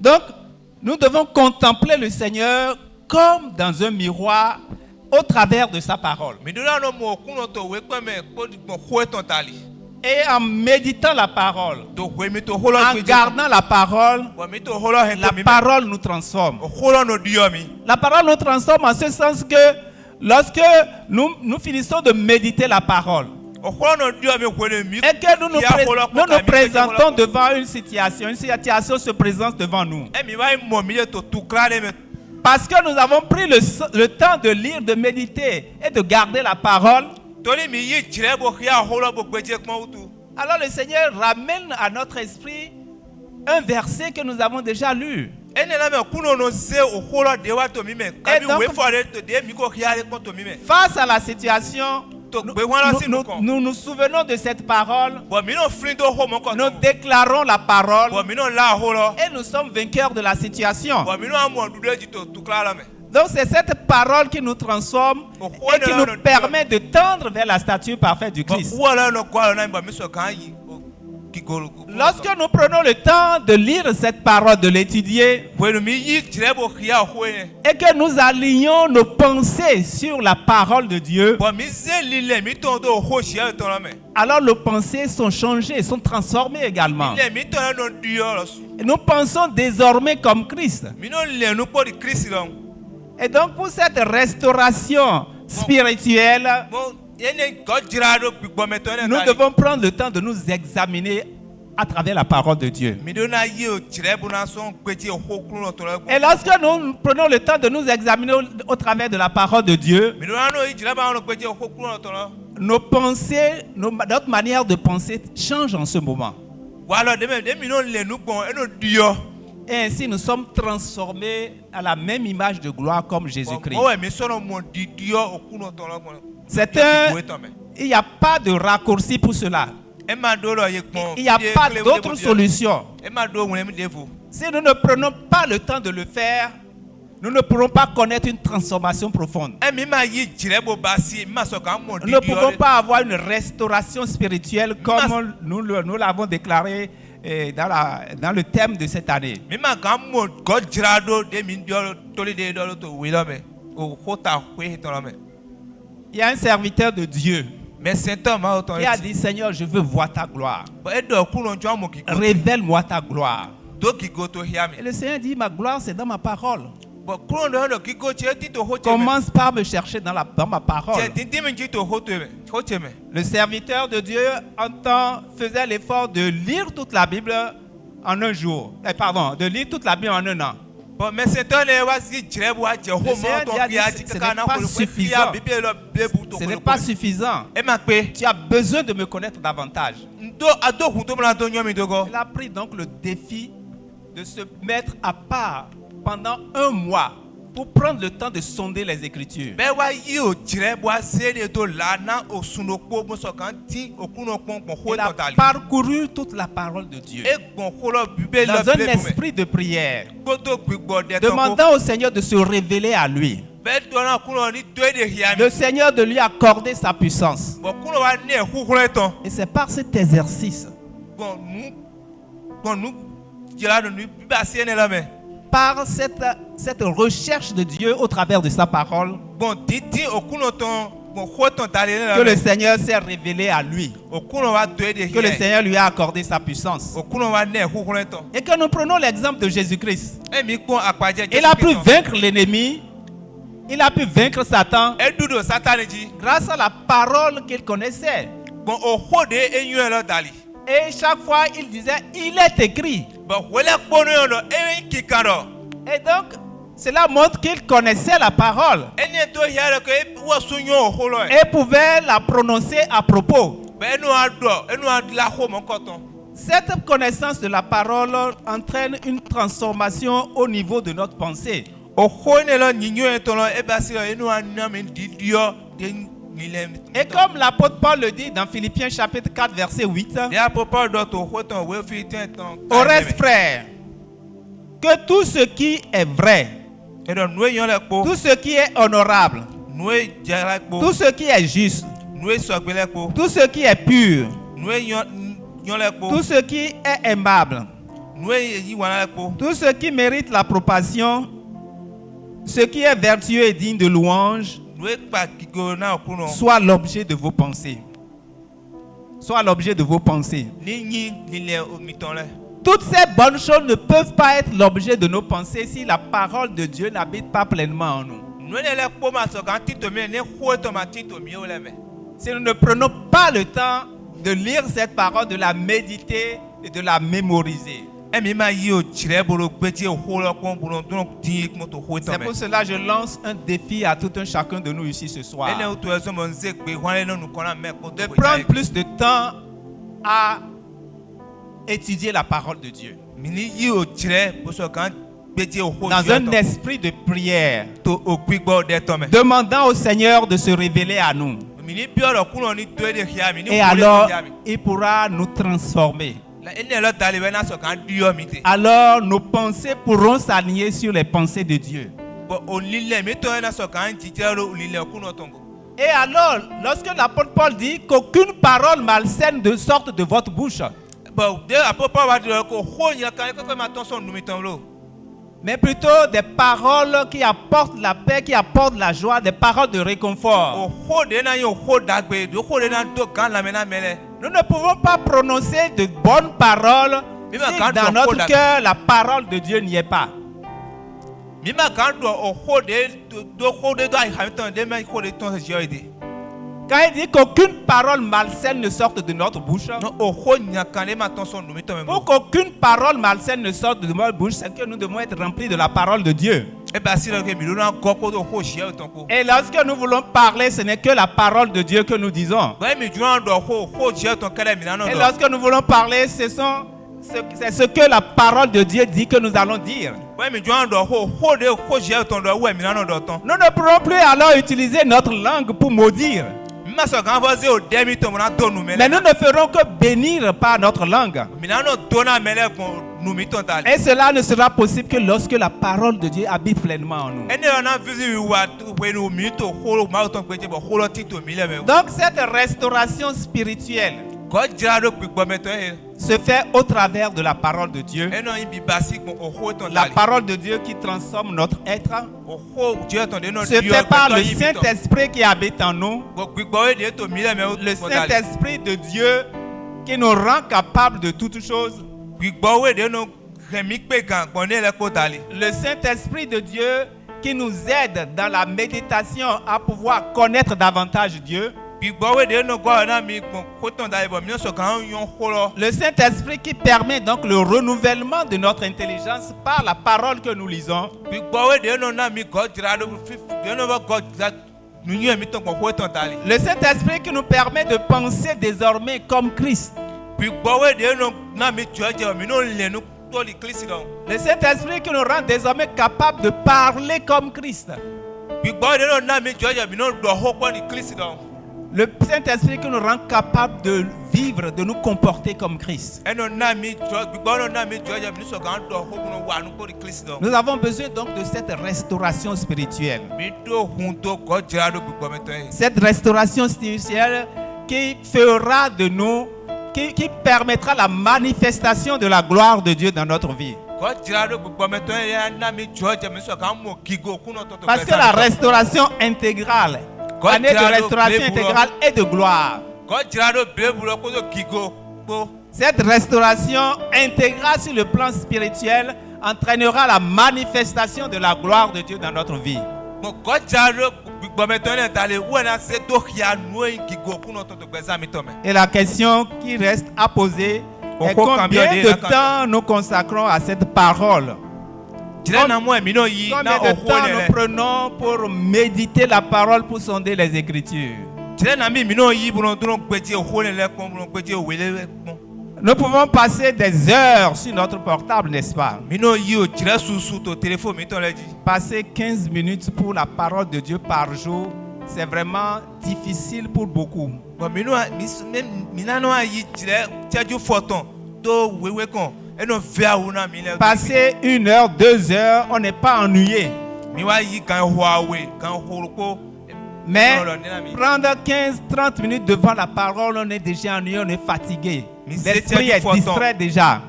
Donc, nous devons contempler le Seigneur comme dans un miroir au travers de sa parole. Et en méditant la parole, en gardant la parole nous transforme. La parole nous transforme en ce sens que lorsque nous finissons de méditer la parole, et que nous nous présentons devant une situation se présente devant nous. Parce que nous avons pris le temps de lire, de méditer et de garder la parole. Alors le Seigneur ramène à notre esprit un verset que nous avons déjà lu. Et donc, face à la situation, nous nous souvenons de cette parole, nous déclarons la parole et nous sommes vainqueurs de la situation. Donc c'est cette parole qui nous transforme et qui nous permet de tendre vers la statue parfaite du Christ. Lorsque nous prenons le temps de lire cette parole, de l'étudier, et que nous alignons nos pensées sur la parole de Dieu, alors nos pensées sont changées, sont transformées également. Et nous pensons désormais comme Christ. Et donc pour cette restauration spirituelle, nous devons prendre le temps de nous examiner à travers la parole de Dieu. Et lorsque nous prenons le temps de nous examiner au travers de la parole de Dieu, nos pensées, notre manière de penser change en ce moment. Et ainsi nous sommes transformés à la même image de gloire comme Jésus-Christ. Il n'y a pas de raccourci pour cela. Il n'y a pas d'autre solution. Si nous ne prenons pas le temps de le faire, nous ne pourrons pas connaître une transformation profonde. Nous ne pouvons pas avoir une restauration spirituelle comme nous l'avons déclaré dans le thème de cette année. Il y a un serviteur de Dieu qui a dit: Seigneur, je veux voir ta gloire. Révèle-moi ta gloire. Et le Seigneur dit: ma gloire, c'est dans ma parole. Commence par me chercher dans ma parole. Le serviteur de Dieu faisait l'effort de lire toute la Bible en un jour. Pardon, de lire toute la Bible en un an. Bon, mais c'est un Ce n'est pas suffisant. Tu as besoin de me connaître davantage. Il a pris donc le défi de se mettre à part pendant un mois pour prendre le temps de sonder les Écritures. Il a parcouru toute la parole de Dieu dans un esprit de prière, demandant au Seigneur de se révéler à lui. Le Seigneur de lui accorder sa puissance. Et c'est par cet exercice, par cette recherche de Dieu au travers de sa parole, que le Seigneur s'est révélé à lui, que le Seigneur lui a accordé sa puissance. Et que nous prenons l'exemple de Jésus-Christ. Il a pu vaincre l'ennemi, il a pu vaincre Satan grâce à la parole qu'il connaissait. Et chaque fois il disait, il est écrit. Et donc, cela montre qu'il connaissait la parole et pouvait la prononcer à propos. Cette connaissance de la parole entraîne une transformation au niveau de notre pensée. Et comme l'apôtre Paul le dit dans Philippiens chapitre 4 verset 8, au reste frère, que tout ce qui est vrai, tout ce qui est honorable, tout ce qui est juste, tout ce qui est pur, tout ce qui est aimable, tout ce qui mérite l'approbation, ce qui est vertueux et digne de louange, soit l'objet de vos pensées. Soit l'objet de vos pensées. Toutes ces bonnes choses ne peuvent pas être l'objet de nos pensées si la parole de Dieu n'habite pas pleinement en nous. Si nous ne prenons pas le temps de lire cette parole, de la méditer et de la mémoriser. C'est pour cela que je lance un défi à tout un chacun de nous ici ce soir. De prendre plus de temps à étudier la parole de Dieu. Dans un esprit de prière. Demandant au Seigneur de se révéler à nous. Et alors, il pourra nous transformer. Alors nos pensées pourront s'aligner sur les pensées de Dieu. Et alors, lorsque l'apôtre Paul dit qu'aucune parole malsaine ne sorte de votre bouche, mais plutôt des paroles qui apportent la paix, qui apportent la joie, des paroles de réconfort. Nous ne pouvons pas prononcer de bonnes paroles si dans notre cœur la parole de Dieu n'y est pas. Quand il dit qu'aucune parole malsaine ne sorte de notre bouche, pour qu'aucune parole malsaine ne sorte de notre bouche, c'est que nous devons être remplis de la parole de Dieu. Et lorsque nous voulons parler, ce n'est que la parole de Dieu que nous disons. Et lorsque nous voulons parler, c'est ce que la parole de Dieu dit que nous allons dire. Nous ne pourrons plus alors utiliser notre langue pour maudire. Mais nous ne ferons que bénir par notre langue. Et cela ne sera possible que lorsque la parole de Dieu habite pleinement en nous. Donc cette restauration spirituelle se fait au travers de la parole de Dieu. La parole de Dieu qui transforme notre être se fait par le Saint-Esprit qui habite en nous. Le Saint-Esprit de Dieu qui nous rend capables de toutes choses. Le Saint-Esprit de Dieu qui nous aide dans la méditation à pouvoir connaître davantage Dieu. Le Saint-Esprit qui permet donc le renouvellement de notre intelligence par la parole que nous lisons. Le Saint-Esprit qui nous permet de penser désormais comme Christ. Le Saint-Esprit qui nous rend désormais capables de parler comme Christ. Le Saint-Esprit qui nous rend capables de vivre, de nous comporter comme Christ. Nous avons besoin donc de cette restauration spirituelle. Cette restauration spirituelle qui fera de nous, qui permettra la manifestation de la gloire de Dieu dans notre vie. Parce que la restauration intégrale, année de restauration intégrale et de gloire. Cette restauration intégrale sur le plan spirituel entraînera la manifestation de la gloire de Dieu dans notre vie. Et la question qui reste à poser est combien de temps nous consacrons à cette parole? Combien de temps nous prenons pour méditer la parole, pour sonder les Écritures? Nous pouvons passer des heures sur notre portable, n'est-ce pas? Passer 15 minutes pour la parole de Dieu par jour, c'est vraiment difficile pour beaucoup. Passer 1 heure, 2 heures, on n'est pas ennuyé. Mais prendre 15-30 minutes devant la parole, on est déjà ennuyé, on est fatigué. L'esprit est distrait déjà.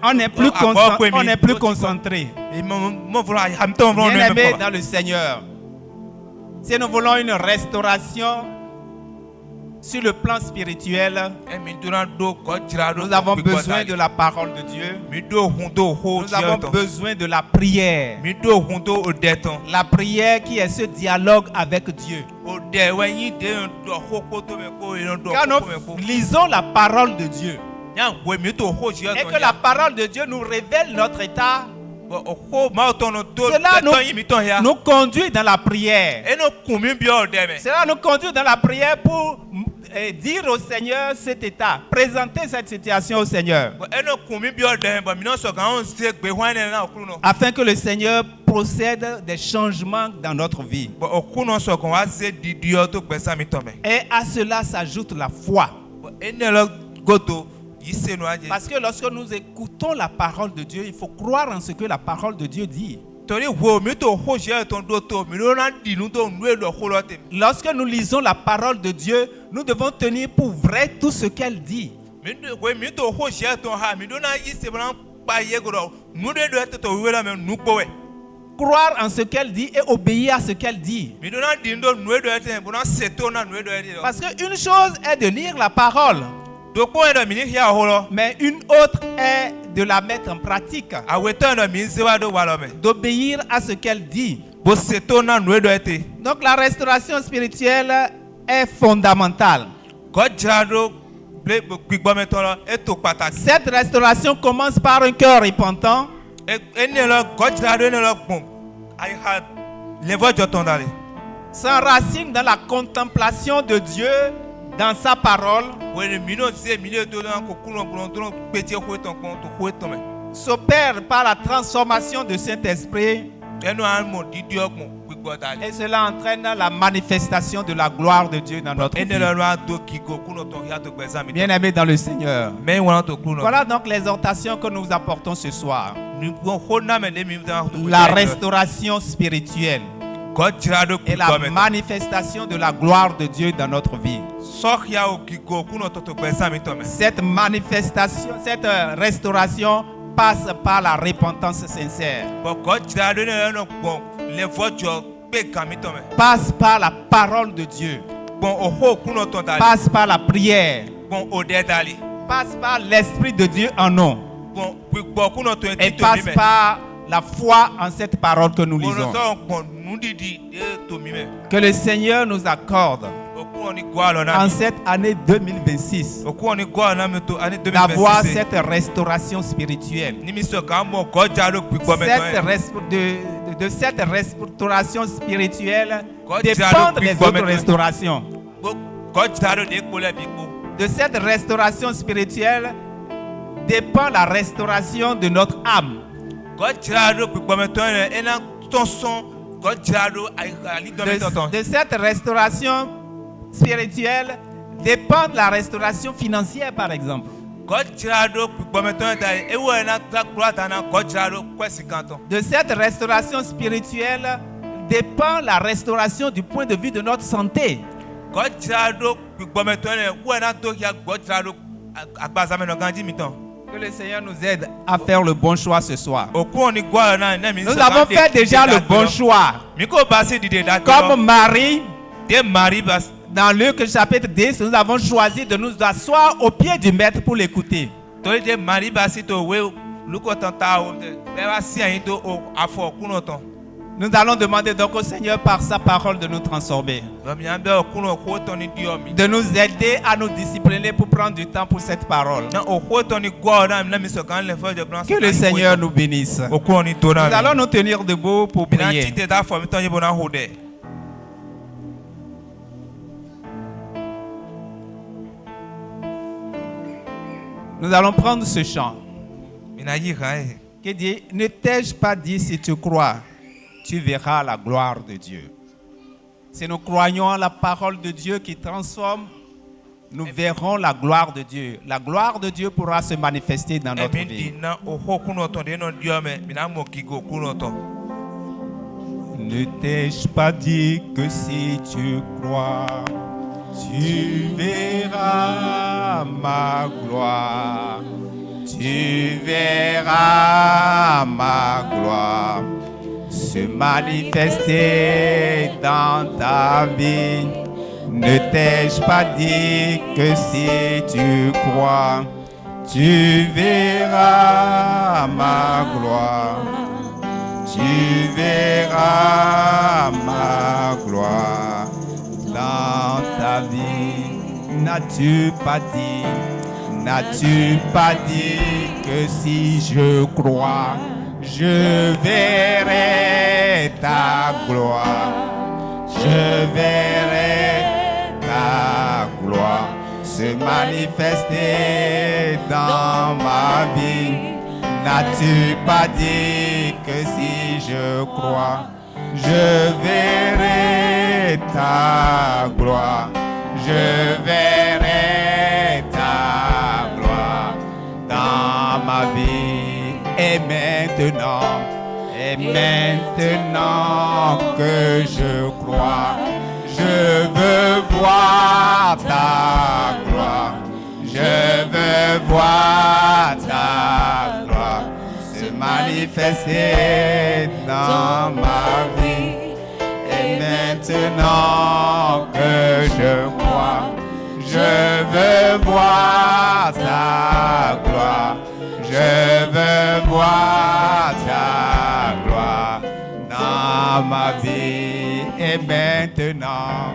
On n'est plus concentré. Bien-aimés dans le Seigneur, si nous voulons une restauration sur le plan spirituel, nous avons besoin de la parole de Dieu. Nous avons besoin de la prière. La prière qui est ce dialogue avec Dieu. Quand nous lisons la parole de Dieu et que la parole de Dieu nous révèle notre état, cela nous conduit dans la prière. Cela nous conduit dans la prière pour dire au Seigneur cet état, présenter cette situation au Seigneur, afin que le Seigneur procède des changements dans notre vie. Et à cela s'ajoute la foi. Parce que lorsque nous écoutons la parole de Dieu, il faut croire en ce que la parole de Dieu dit. Lorsque nous lisons la parole de Dieu, nous devons tenir pour vrai tout ce qu'elle dit. Croire en ce qu'elle dit et obéir à ce qu'elle dit. Parce qu'une chose est de lire la parole, mais une autre est de la mettre en pratique, d'obéir à ce qu'elle dit. Donc la restauration spirituelle est fondamentale. Cette restauration commence par un cœur repentant, s'enracine dans la contemplation de Dieu dans sa parole, s'opère par la transformation du Saint-Esprit, et cela entraîne la manifestation de la gloire de Dieu dans notre vie. Bien-aimés dans le Seigneur, voilà donc l'exhortation que nous apportons ce soir. La restauration spirituelle et la manifestation de la gloire de Dieu dans notre vie. Cette manifestation, cette restauration passe par la repentance sincère, passe par la parole de Dieu, passe par la prière, passe par l'Esprit de Dieu en nous, et passe par la foi en cette parole que nous lisons. Que le Seigneur nous accorde en cette année 2026 d'avoir cette restauration spirituelle. De cette restauration spirituelle dépendent les autres restaurations. De cette restauration spirituelle dépend la restauration de notre âme. De cette restauration spirituelle dépend la restauration financière, par exemple. De cette restauration spirituelle dépend la restauration du point de vue de notre santé. Que le Seigneur nous aide à faire le bon choix ce soir. Nous avons fait déjà le bon choix. Comme Marie, dans Luc chapitre 10, nous avons choisi de nous asseoir au pied du Maître pour l'écouter. Nous allons demander donc au Seigneur par sa parole de nous transformer, de nous aider à nous discipliner pour prendre du temps pour cette parole. Que le Seigneur nous bénisse. Nous allons nous tenir debout pour prier. Nous allons prendre ce chant qui dit: ne t'ai-je pas dit, si tu crois, tu verras la gloire de Dieu. Si nous croyons à la parole de Dieu qui transforme, nous verrons la gloire de Dieu. La gloire de Dieu pourra se manifester dans notre vie. Ne t'ai-je pas dit que si tu crois, tu verras ma gloire. Tu verras ma gloire se manifester dans ta vie. Ne t'ai-je pas dit que si tu crois, tu verras ma gloire. Tu verras ma gloire dans ta vie. N'as-tu pas dit que si je crois, je verrai ta gloire. Je verrai ta gloire se manifester dans ma vie. N'as-tu pas dit que si je crois, je verrai ta gloire. Je verrai ta gloire dans ma vie. Et maintenant que je crois, je veux voir ta gloire. Je veux voir ta gloire se manifester dans ma vie. Et maintenant que je crois, je veux voir ta gloire. Je veux voir ta gloire dans ma vie. Et maintenant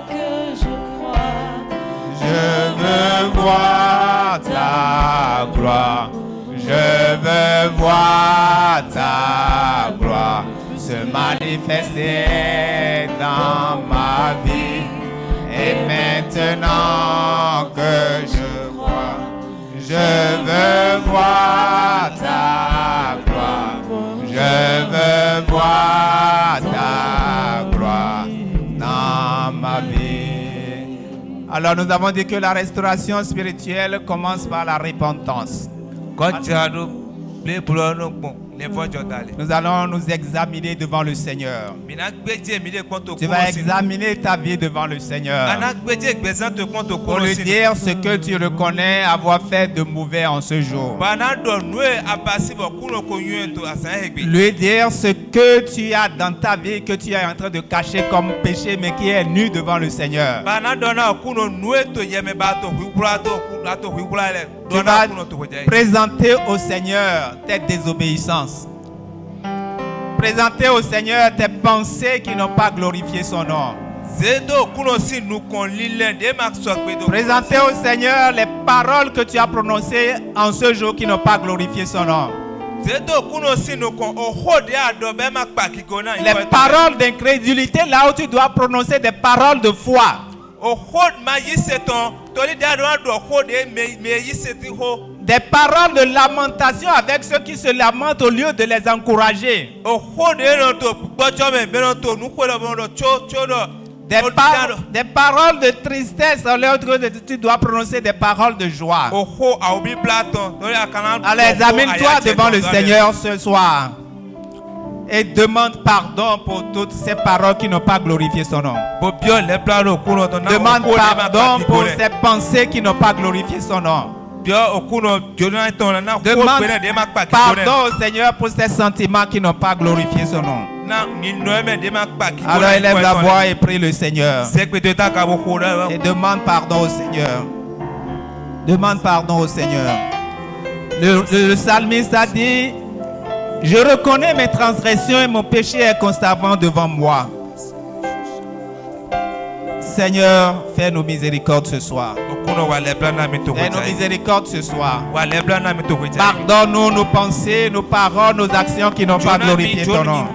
que je crois, je veux voir ta gloire. Je veux voir ta gloire se manifester dans ma vie. Et maintenant que je crois, je veux voir ta gloire. Je veux voir ta gloire dans ma vie. Alors nous avons dit que la restauration spirituelle commence par la repentance. Nous allons nous examiner devant le Seigneur. Tu vas examiner ta vie devant le Seigneur pour lui dire ce que tu reconnais avoir fait de mauvais en ce jour. Lui dire ce que tu as dans ta vie que tu es en train de cacher comme péché mais qui est nu devant le Seigneur. Tu vas présenter au Seigneur tes désobéissances. Présenter au Seigneur tes pensées qui n'ont pas glorifié son nom. Présenter au Seigneur les paroles que tu as prononcées en ce jour qui n'ont pas glorifié son nom. Les paroles d'incrédulité, là où tu dois prononcer des paroles de foi. Des paroles de lamentation avec ceux qui se lamentent au lieu de les encourager. Des paroles de tristesse au lieu de tu dois prononcer des paroles de joie. Alors examine-toi devant le Seigneur ce soir et demande pardon pour toutes ces paroles qui n'ont pas glorifié son nom. Demande pardon pour ces pensées qui n'ont pas glorifié son nom. Demande pardon au Seigneur pour ces sentiments qui n'ont pas glorifié son nom. Alors élève la voix et prie le Seigneur. Et demande pardon au Seigneur. Demande pardon au Seigneur. Le psalmiste a dit: je reconnais mes transgressions et mon péché est constamment devant moi. Seigneur, fais-nous miséricorde ce soir. Fais-nous miséricorde ce soir. Pardonne-nous nos pensées, nos paroles, nos actions qui n'ont pas glorifié ton nom.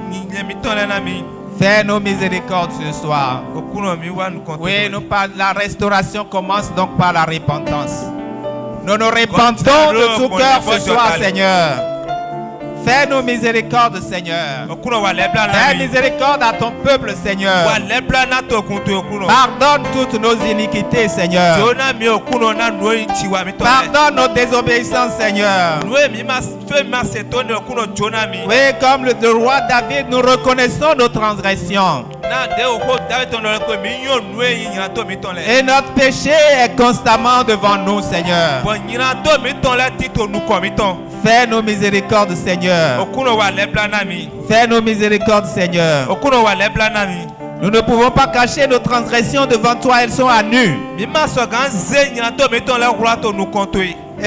Fais-nous miséricorde ce soir. Oui, la restauration commence donc par la repentance. Nous nous repentons de tout cœur ce soir, Seigneur. Fais-nous miséricorde, Seigneur. Fais miséricorde à ton peuple, Seigneur. Pardonne toutes nos iniquités, Seigneur. Pardonne nos désobéissances, Seigneur. Oui, comme le roi David, nous reconnaissons nos transgressions. Et notre péché est constamment devant nous, Seigneur. Fais-nous miséricorde, Seigneur. Fais-nous miséricorde, Seigneur. Nous ne pouvons pas cacher nos transgressions devant toi, elles sont à nu. Et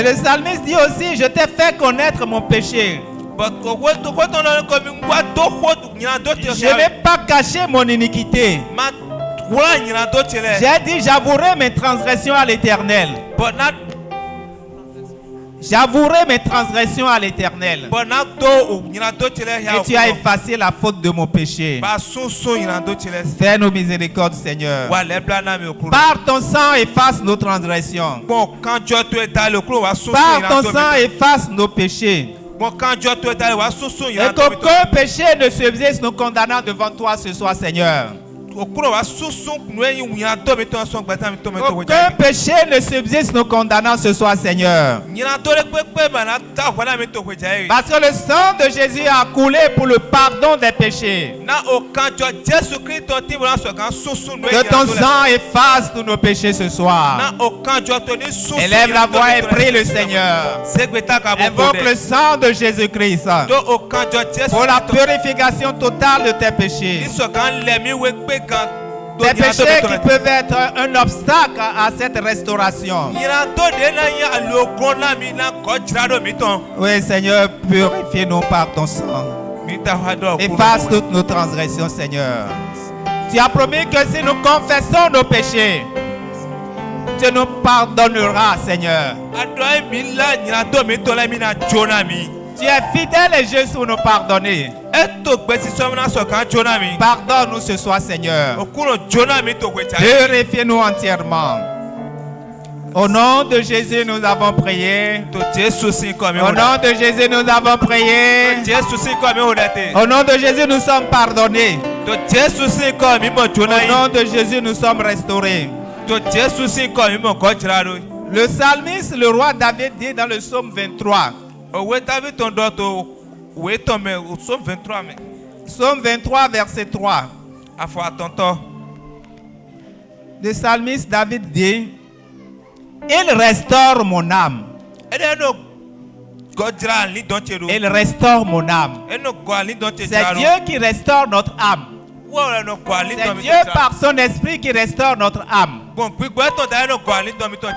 le psalmiste dit aussi: je t'ai fait connaître mon péché. Je n'ai pas caché mon iniquité. J'ai dit: j'avouerai mes transgressions à l'Éternel. J'avouerai mes transgressions à l'Éternel. Et tu as effacé la faute de mon péché. Fais-nous miséricorde, Seigneur. Par ton sang, efface nos transgressions. Par ton sang, efface nos péchés. Et qu'aucun péché ne subsiste nous condamnant devant toi ce soir, Seigneur. Aucun péché ne subsiste nous condamnant ce soir, Seigneur. Parce que le sang de Jésus a coulé pour le pardon des péchés. Que ton sang efface tous nos péchés ce soir. Élève la voix et prie le Seigneur. Invoque le sang de Jésus-Christ pour la purification totale de tes péchés. Des péchés qui peuvent être un obstacle à cette restauration. Oui, Seigneur, purifie-nous par ton sang. Efface toutes nos transgressions, Seigneur. Tu as promis que si nous confessons nos péchés, tu nous pardonneras, Seigneur. Tu es fidèle et juste pour nous pardonner. Pardonne-nous ce soir, Seigneur. Purifiez-nous entièrement. Au nom de Jésus, nous avons prié. Au nom de Jésus, nous avons prié. Au nom de Jésus, nous sommes pardonnés. Au nom de Jésus, nous sommes restaurés. Le psalmiste, le roi David, dit dans le psaume 23: Oui, Tomé, Psaume 23, mais. Psaume 23, verset 3. À fois tonton. Le psalmiste David dit, il restaure mon âme. Il restaure mon âme. C'est Dieu qui restaure notre âme. C'est Dieu par son esprit qui restaure notre âme.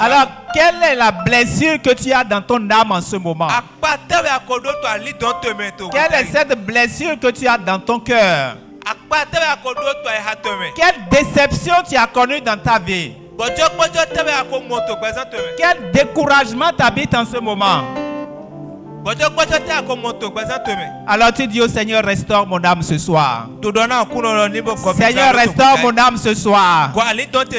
Alors, quelle est la blessure que tu as dans ton âme en ce moment? Quelle est cette blessure que tu as dans ton cœur? Quelle déception tu as connue dans ta vie? Quel découragement t'habite en ce moment? Alors tu dis au Seigneur, restaure mon âme ce soir. Seigneur, restaure mon âme ce soir.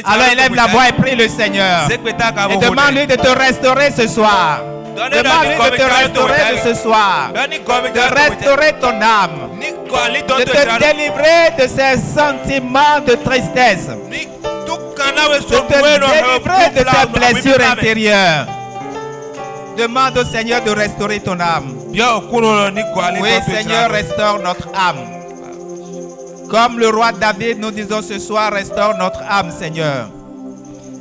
Alors élève la voix et prie le Seigneur. Et demande-lui de te restaurer ce soir. Demande-lui de te restaurer ce soir. De restaurer ton âme. De te délivrer de ces sentiments de tristesse. De te délivrer de tes blessures intérieures. Demande au Seigneur de restaurer ton âme. Oui, Seigneur, restaure notre âme. Comme le roi David, nous disons ce soir, restaure notre âme, Seigneur.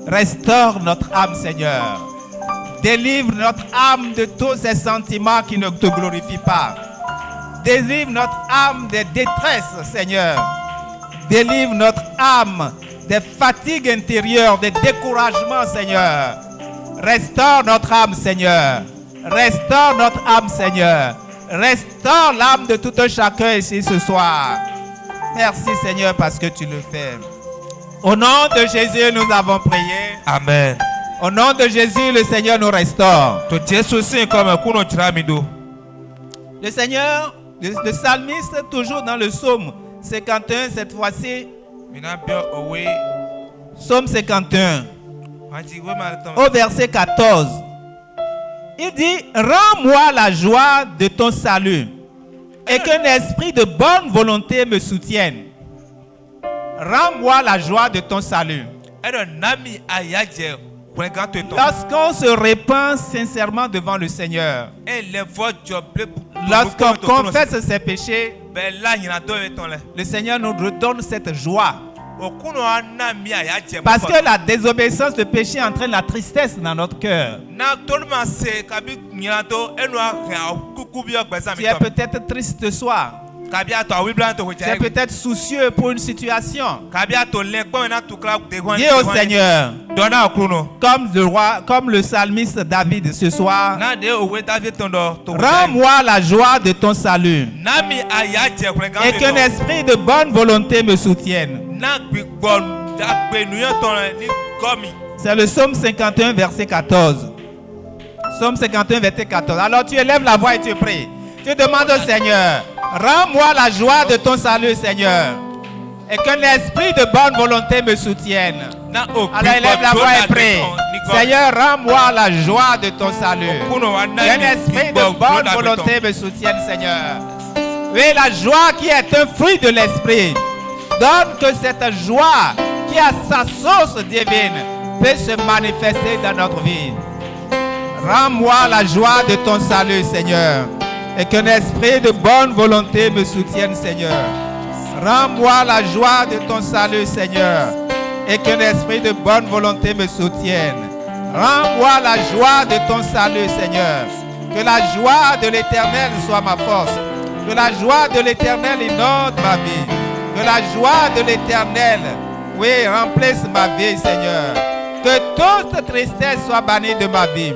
Restaure notre âme, Seigneur. Délivre notre âme de tous ces sentiments qui ne te glorifient pas. Délivre notre âme des détresses, Seigneur. Délivre notre âme des fatigues intérieures, des découragements, Seigneur. Restaure notre âme, Seigneur. Restaure notre âme, Seigneur. Restaure l'âme de tout un chacun ici ce soir. Merci, Seigneur, parce que tu le fais. Au nom de Jésus, nous avons prié. Amen. Au nom de Jésus, le Seigneur nous restaure. Le Seigneur, le psalmiste, toujours dans le psaume 51, cette fois-ci, psaume 51, au verset 14, il dit, rends-moi la joie de ton salut et qu'un esprit de bonne volonté me soutienne. Rends-moi la joie de ton salut. Lorsqu'on se répand sincèrement devant le Seigneur, lorsqu'on confesse ses péchés, le Seigneur nous redonne cette joie. Parce que la désobéissance, le péché entraîne la tristesse dans notre cœur. Tu es peut-être triste ce soir. Tu es peut-être soucieux pour une situation. Dis au Seigneur, comme le psalmiste David ce soir, rends-moi la joie de ton salut et qu'un esprit de bonne volonté me soutienne. C'est le psaume 51 verset 14. Psaume 51 verset 14. Alors tu élèves la voix et tu pries. Tu demandes au Seigneur, rends-moi la joie de ton salut, Seigneur, et qu'un esprit de bonne volonté me soutienne. Alors élève la voix et prie. Seigneur, rends-moi la joie de ton salut. Qu'un esprit de bonne volonté me soutienne, Seigneur. Oui, la joie qui est un fruit de l'esprit. Donne que cette joie qui a sa source divine peut se manifester dans notre vie. Rends-moi la joie de ton salut, Seigneur, et qu'un esprit de bonne volonté me soutienne, Seigneur. Rends-moi la joie de ton salut, Seigneur, et qu'un esprit de bonne volonté me soutienne. Rends-moi la joie de ton salut, Seigneur. Que la joie de l'Éternel soit ma force. Que la joie de l'Éternel inonde ma vie. Que la joie de l'Éternel, oui, remplisse ma vie, Seigneur. Que toute tristesse soit bannie de ma vie.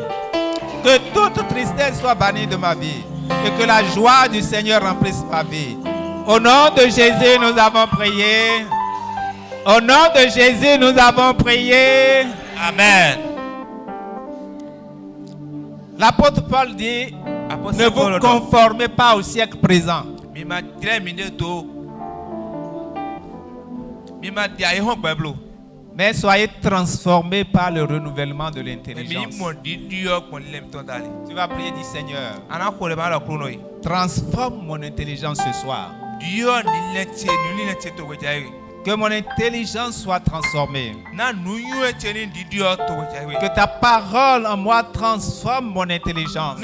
Que toute tristesse soit bannie de ma vie. Et que la joie du Seigneur remplisse ma vie. Au nom de Jésus, nous avons prié. Au nom de Jésus, nous avons prié. Amen. L'apôtre Paul dit, ne vous conformez pas au siècle présent. Mais soyez transformés par le renouvellement de l'intelligence. Tu vas prier, dis Seigneur, transforme mon intelligence ce soir. Que mon intelligence soit transformée. Que ta parole en moi transforme mon intelligence.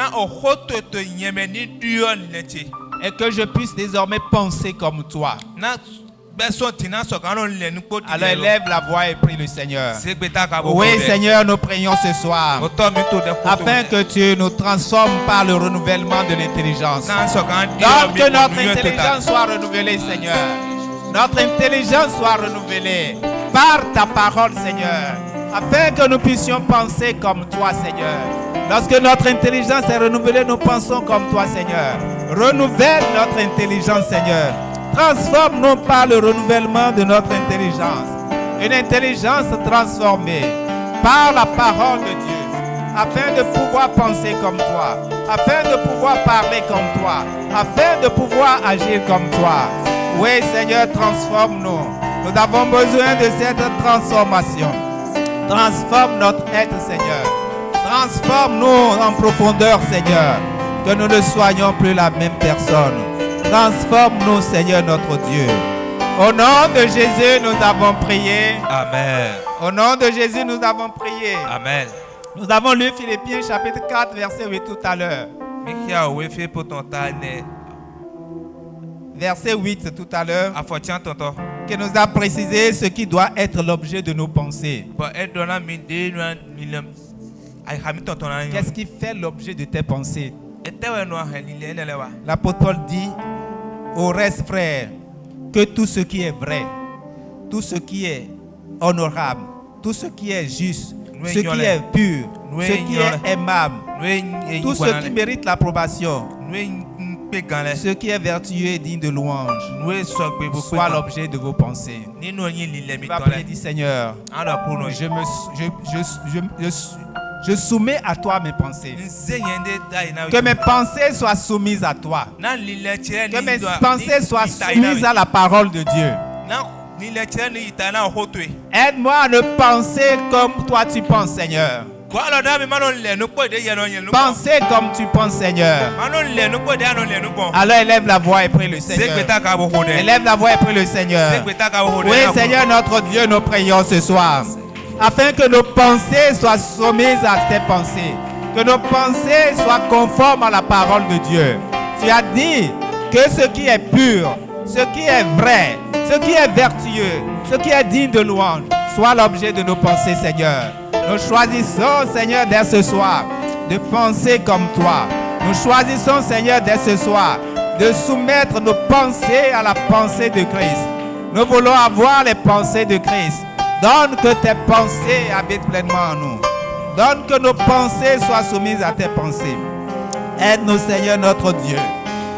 Et que je puisse désormais penser comme toi. Alors élève la voix et prie le Seigneur. Oui, Seigneur, nous prions ce soir afin que tu nous transformes par le renouvellement de l'intelligence. Donc que notre intelligence soit renouvelée, Seigneur. Notre intelligence soit renouvelée par ta parole, Seigneur, afin que nous puissions penser comme toi, Seigneur. Lorsque notre intelligence est renouvelée, nous pensons comme toi, Seigneur. Renouvelle notre intelligence, Seigneur. Transforme-nous par le renouvellement de notre intelligence. Une intelligence transformée par la parole de Dieu, afin de pouvoir penser comme toi, afin de pouvoir parler comme toi, afin de pouvoir agir comme toi. Oui, Seigneur, transforme-nous. Nous avons besoin de cette transformation. Transforme notre être, Seigneur. Transforme-nous en profondeur, Seigneur, que nous ne soyons plus la même personne. Transforme-nous, Seigneur, notre Dieu. Au nom de Jésus, nous avons prié. Amen. Au nom de Jésus, nous avons prié. Amen. Nous avons lu Philippiens chapitre 4, verset 8 tout à l'heure. Verset 8 tout à l'heure, qui nous a précisé ce qui doit être l'objet de nos pensées. Qu'est-ce qui fait l'objet de tes pensées? L'apôtre Paul dit au reste, frère, que tout ce qui est vrai, tout ce qui est honorable, tout ce qui est juste, ce qui est pur, ce qui est aimable, tout ce qui mérite l'approbation, ce qui est vertueux et digne de louange, soit l'objet de vos pensées. Dit Seigneur, je soumets à toi mes pensées. Que mes pensées soient soumises à toi. Que mes pensées soient soumises à la parole de Dieu. Aide-moi à ne penser comme toi tu penses, Seigneur. Pensez comme tu penses, Seigneur. Alors élève la voix et prie le Seigneur. Élève la voix et prie le Seigneur. Oui, Seigneur notre Dieu, nous prions ce soir, afin que nos pensées soient soumises à tes pensées, que nos pensées soient conformes à la parole de Dieu. Tu as dit que ce qui est pur, ce qui est vrai, ce qui est vertueux, ce qui est digne de louange, soit l'objet de nos pensées, Seigneur. Nous choisissons, Seigneur, dès ce soir, de penser comme toi. Nous choisissons, Seigneur, dès ce soir, de soumettre nos pensées à la pensée de Christ. Nous voulons avoir les pensées de Christ. Donne que tes pensées habitent pleinement en nous. Donne que nos pensées soient soumises à tes pensées. Aide-nous, Seigneur, notre Dieu,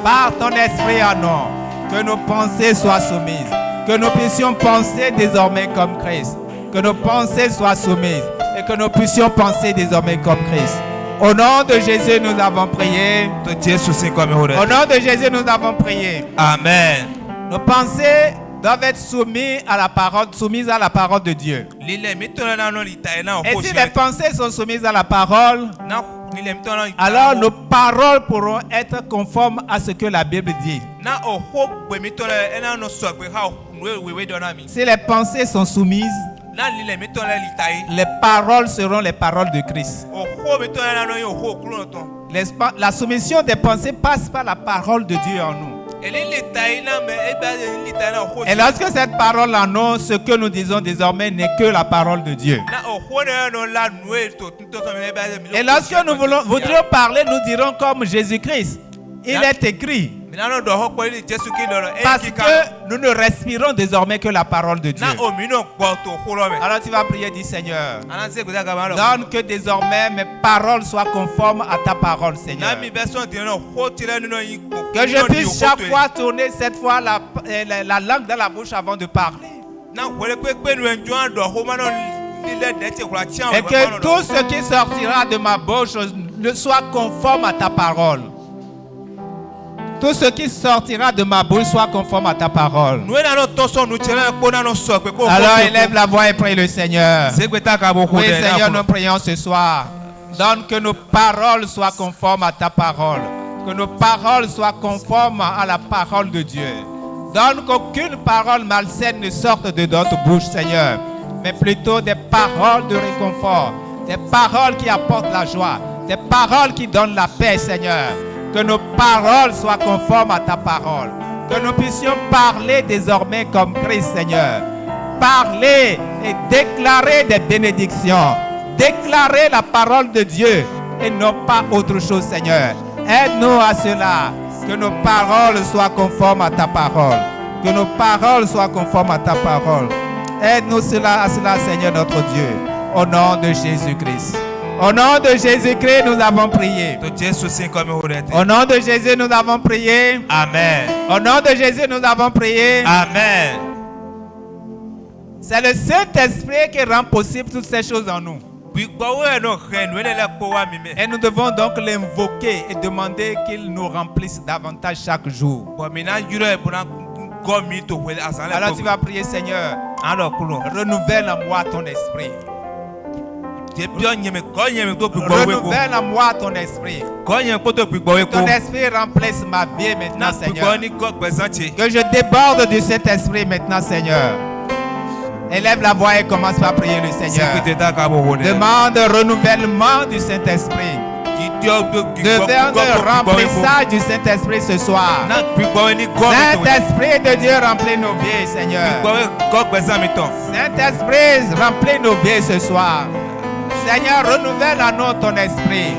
par ton esprit en nous, que nos pensées soient soumises, que nous puissions penser désormais comme Christ, que nos pensées soient soumises et que nous puissions penser désormais comme Christ. Au nom de Jésus, nous avons prié. Au nom de Jésus, nous avons prié. Amen. Nos pensées doivent être soumises à la parole de Dieu. Et si les pensées sont soumises à la parole, alors nos paroles pourront être conformes à ce que la Bible dit. Si les pensées sont soumises, les paroles seront les paroles de Christ. La soumission des pensées passe par la parole de Dieu en nous. Et lorsque cette parole en nous, ce que nous disons désormais n'est que la parole de Dieu. Et lorsque nous voudrions parler, nous dirons comme Jésus-Christ. Il est écrit. Parce que nous ne respirons désormais que la parole de Dieu. Alors tu vas prier, dis Seigneur, donne que désormais mes paroles soient conformes à ta parole, Seigneur. Que je puisse chaque fois tourner cette fois la langue dans la bouche avant de parler. Et que tout ce qui sortira de ma bouche soit conforme à ta parole. Tout ce qui sortira de ma bouche soit conforme à ta parole. Alors élève la voix et prie le Seigneur. Oui, Seigneur, nous prions ce soir. Donne que nos paroles soient conformes à ta parole. Que nos paroles soient conformes à la parole de Dieu. Donne qu'aucune parole malsaine ne sorte de notre bouche, Seigneur, mais plutôt des paroles de réconfort, des paroles qui apportent la joie, des paroles qui donnent la paix, Seigneur. Que nos paroles soient conformes à ta parole. Que nous puissions parler désormais comme Christ, Seigneur. Parler et déclarer des bénédictions. Déclarer la parole de Dieu et non pas autre chose, Seigneur. Aide-nous à cela. Que nos paroles soient conformes à ta parole. Que nos paroles soient conformes à ta parole. Aide-nous à cela, Seigneur notre Dieu. Au nom de Jésus-Christ. Au nom de Jésus-Christ, nous avons prié. Au nom de Jésus, nous avons prié. Amen. Au nom de Jésus, nous avons prié. Amen. C'est le Saint-Esprit qui rend possible toutes ces choses en nous. Et nous devons donc l'invoquer et demander qu'il nous remplisse davantage chaque jour. Alors tu vas prier, Seigneur, renouvelle en moi ton esprit. Renouvelle en moi ton esprit. Que ton esprit remplisse ma vie maintenant, Seigneur. Que je déborde de cet esprit maintenant, Seigneur. Élève la voix et commence par prier le Seigneur. Demande renouvellement du Saint-Esprit. Demande remplissage du Saint-Esprit ce soir. Saint-Esprit de Dieu, remplis nos vies, Seigneur. Saint-Esprit, remplis nos vies ce soir. Seigneur, renouvelle en nous ton esprit.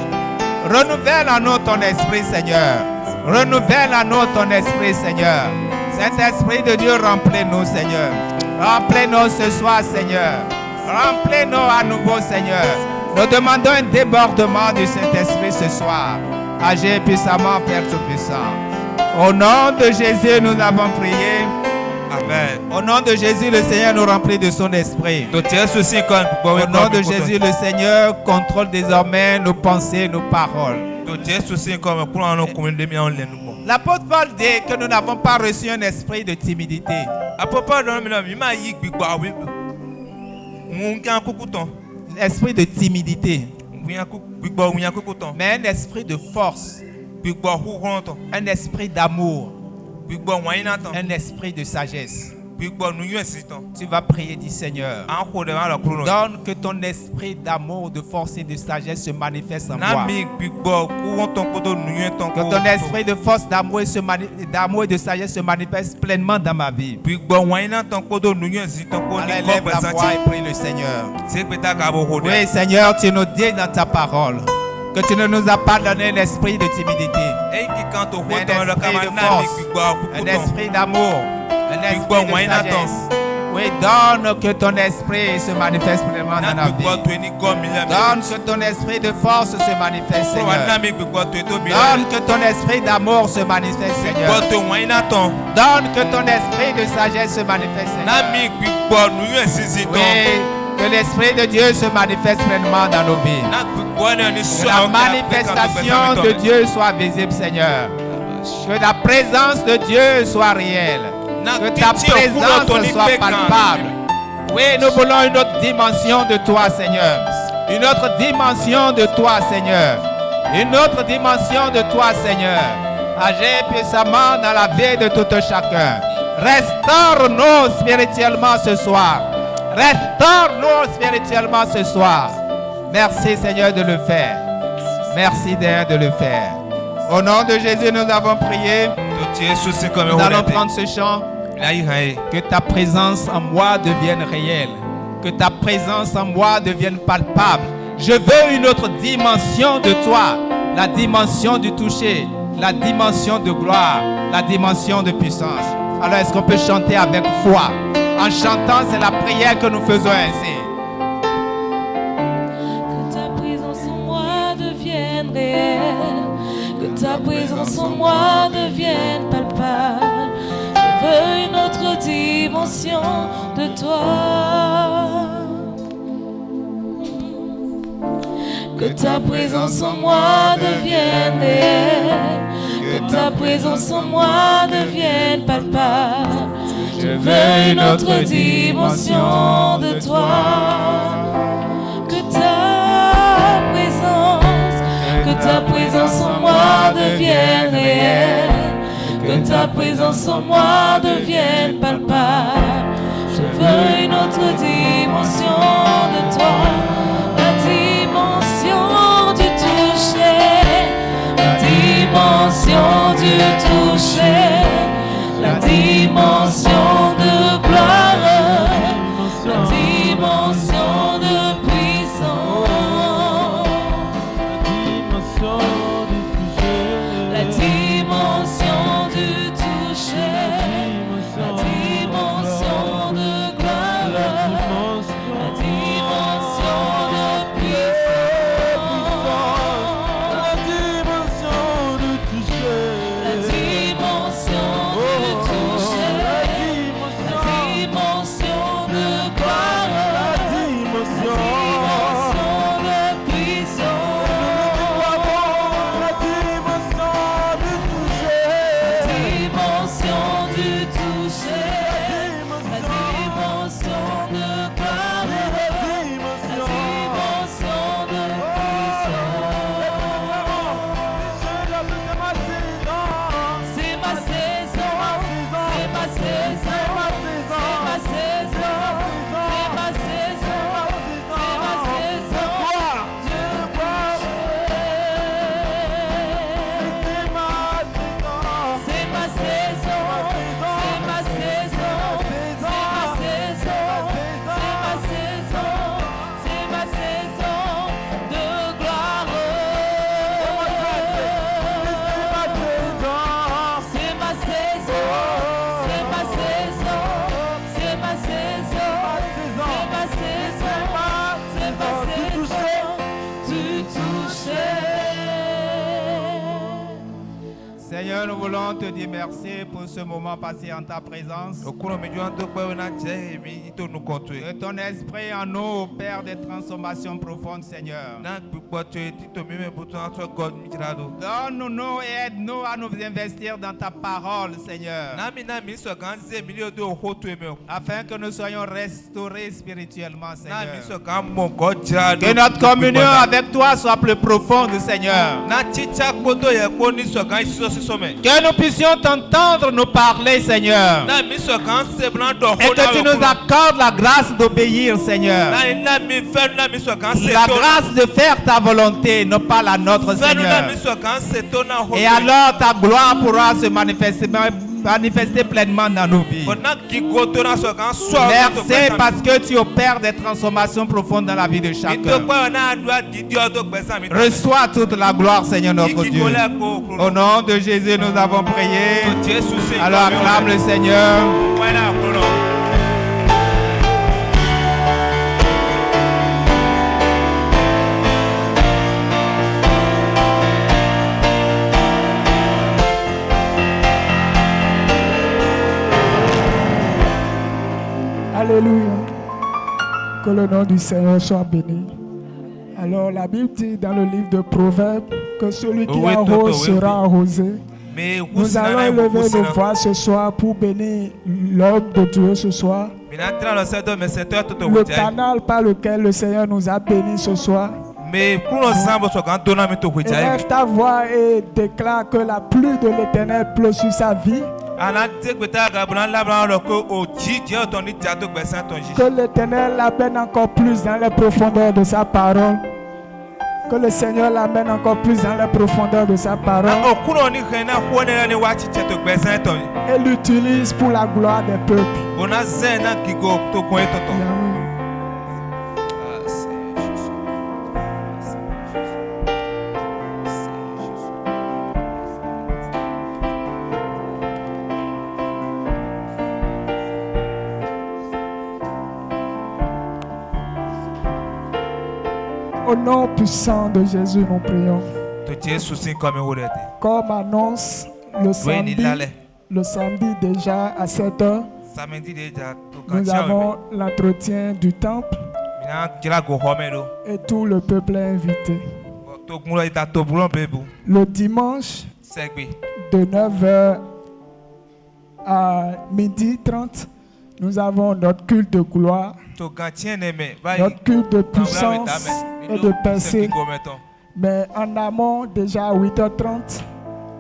Renouvelle en nous ton esprit, Seigneur. Renouvelle en nous ton esprit, Seigneur. Saint-Esprit de Dieu, remplis-nous, Seigneur. Remplis-nous ce soir, Seigneur. Remplis-nous à nouveau, Seigneur. Nous demandons un débordement du Saint-Esprit ce soir. Agis puissamment, Père Tout-Puissant. Au nom de Jésus, nous avons prié. Amen. Au nom de Jésus, le Seigneur nous remplit de son esprit. Au nom de Jésus, le Seigneur contrôle désormais nos pensées, nos paroles. L'apôtre Paul dit que nous n'avons pas reçu un esprit de timidité. Esprit de timidité, mais un esprit de force, un esprit d'amour, un esprit de sagesse. Tu vas prier, dit Seigneur, donne que ton esprit d'amour, de force et de sagesse se manifeste en moi. Que ton esprit de force, d'amour et de sagesse se manifeste pleinement dans ma vie. Alors élève la voix et prie le Seigneur. Oui, Seigneur, tu nous dis dans ta parole que tu ne nous as pas donné l'esprit de timidité, mais un esprit de force, un esprit d'amour, un esprit de sagesse. Oui, donne que ton esprit se manifeste pleinement dans la vie. Donne que ton esprit de force se manifeste, Seigneur. Donne que ton esprit d'amour se manifeste, Seigneur. Donne que ton esprit de sagesse se manifeste, Seigneur. Oui, que l'esprit de Dieu se manifeste pleinement dans nos vies. Que la manifestation de Dieu soit visible, Seigneur. Que la présence de Dieu soit réelle. Que ta présence soit palpable. Oui, nous voulons une autre dimension de toi, Seigneur. Une autre dimension de toi, Seigneur. Une autre dimension de toi, Seigneur. Agis puissamment dans la vie de tout chacun. Restaure-nous spirituellement ce soir. Restaure-nous spirituellement ce soir. Merci, Seigneur, de le faire. Merci de le faire. Au nom de Jésus, nous avons prié. Nous allons prendre ce chant. Que ta présence en moi devienne réelle. Que ta présence en moi devienne palpable. Je veux une autre dimension de toi. La dimension du toucher. La dimension de gloire. La dimension de puissance. Alors, est-ce qu'on peut chanter avec foi? En chantant, c'est la prière que nous faisons ainsi. Que ta présence en moi devienne réelle. Que ta présence en moi devienne palpable. Je veux une autre dimension de toi. Que ta présence en moi devienne réelle. Que ta présence en moi devienne palpable. Je veux une autre dimension de toi. Que ta présence en moi devienne réelle. Que ta présence en moi devienne palpable. Je veux une autre dimension de toi. La dimension du toucher. La dimension Seigneur, nous voulons te dire merci pour ce moment passé en ta présence. Que ton esprit en nous, Père, des transformations profondes, Seigneur. Donne-nous et aide-nous à nous investir dans ta parole, Seigneur. Afin que nous soyons restaurés spirituellement, Seigneur. Que notre communion avec toi soit plus profonde, Seigneur. Que nous puissions t'entendre nous parler, Seigneur. Et que tu nous accordes la grâce d'obéir, Seigneur. La grâce de faire ta volonté, non pas la nôtre, Seigneur. Et alors ta gloire pourra se manifester pleinement dans nos vies. Merci parce que tu opères des transformations profondes dans la vie de chacun. Reçois toute la gloire, Seigneur notre Dieu. Au nom de Jésus, nous avons prié. Alors acclame le Seigneur. Alléluia. Que le nom du Seigneur soit béni. Alors la Bible dit dans le livre de Proverbes que celui qui arrose sera arrosé. Nous allons élever nos voix ce soir pour bénir l'homme de Dieu ce soir. Le canal par lequel le Seigneur nous a bénis ce soir. Élève ta voix et déclare que la pluie de l'Éternel pleut sur sa vie. Que l'Éternel l'amène encore plus dans les profondeurs de sa parole. Que le Seigneur l'amène encore plus dans les profondeurs de sa parole. Et l'utilise pour la gloire des peuples. Au nom puissant de Jésus, nous prions. Comme annonce le samedi déjà à 7h, nous avons l'entretien du temple et tout le peuple est invité. Le dimanche, de 9h à 12h30, nous avons notre culte de gloire, notre culte de puissance et de percée. Mais en amont, déjà à 8h30,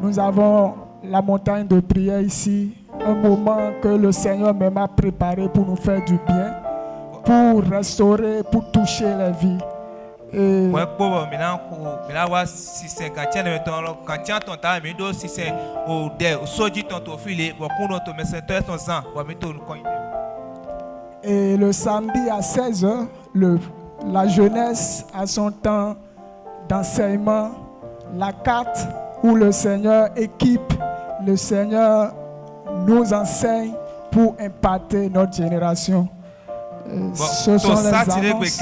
nous avons la montagne de prière ici. Un moment que le Seigneur même a préparé pour nous faire du bien, pour restaurer, pour toucher les vies. Et et le samedi à 16h, la jeunesse a son temps d'enseignement, la carte où le Seigneur équipe, le Seigneur nous enseigne pour impacter notre génération. Ce sont les annonces.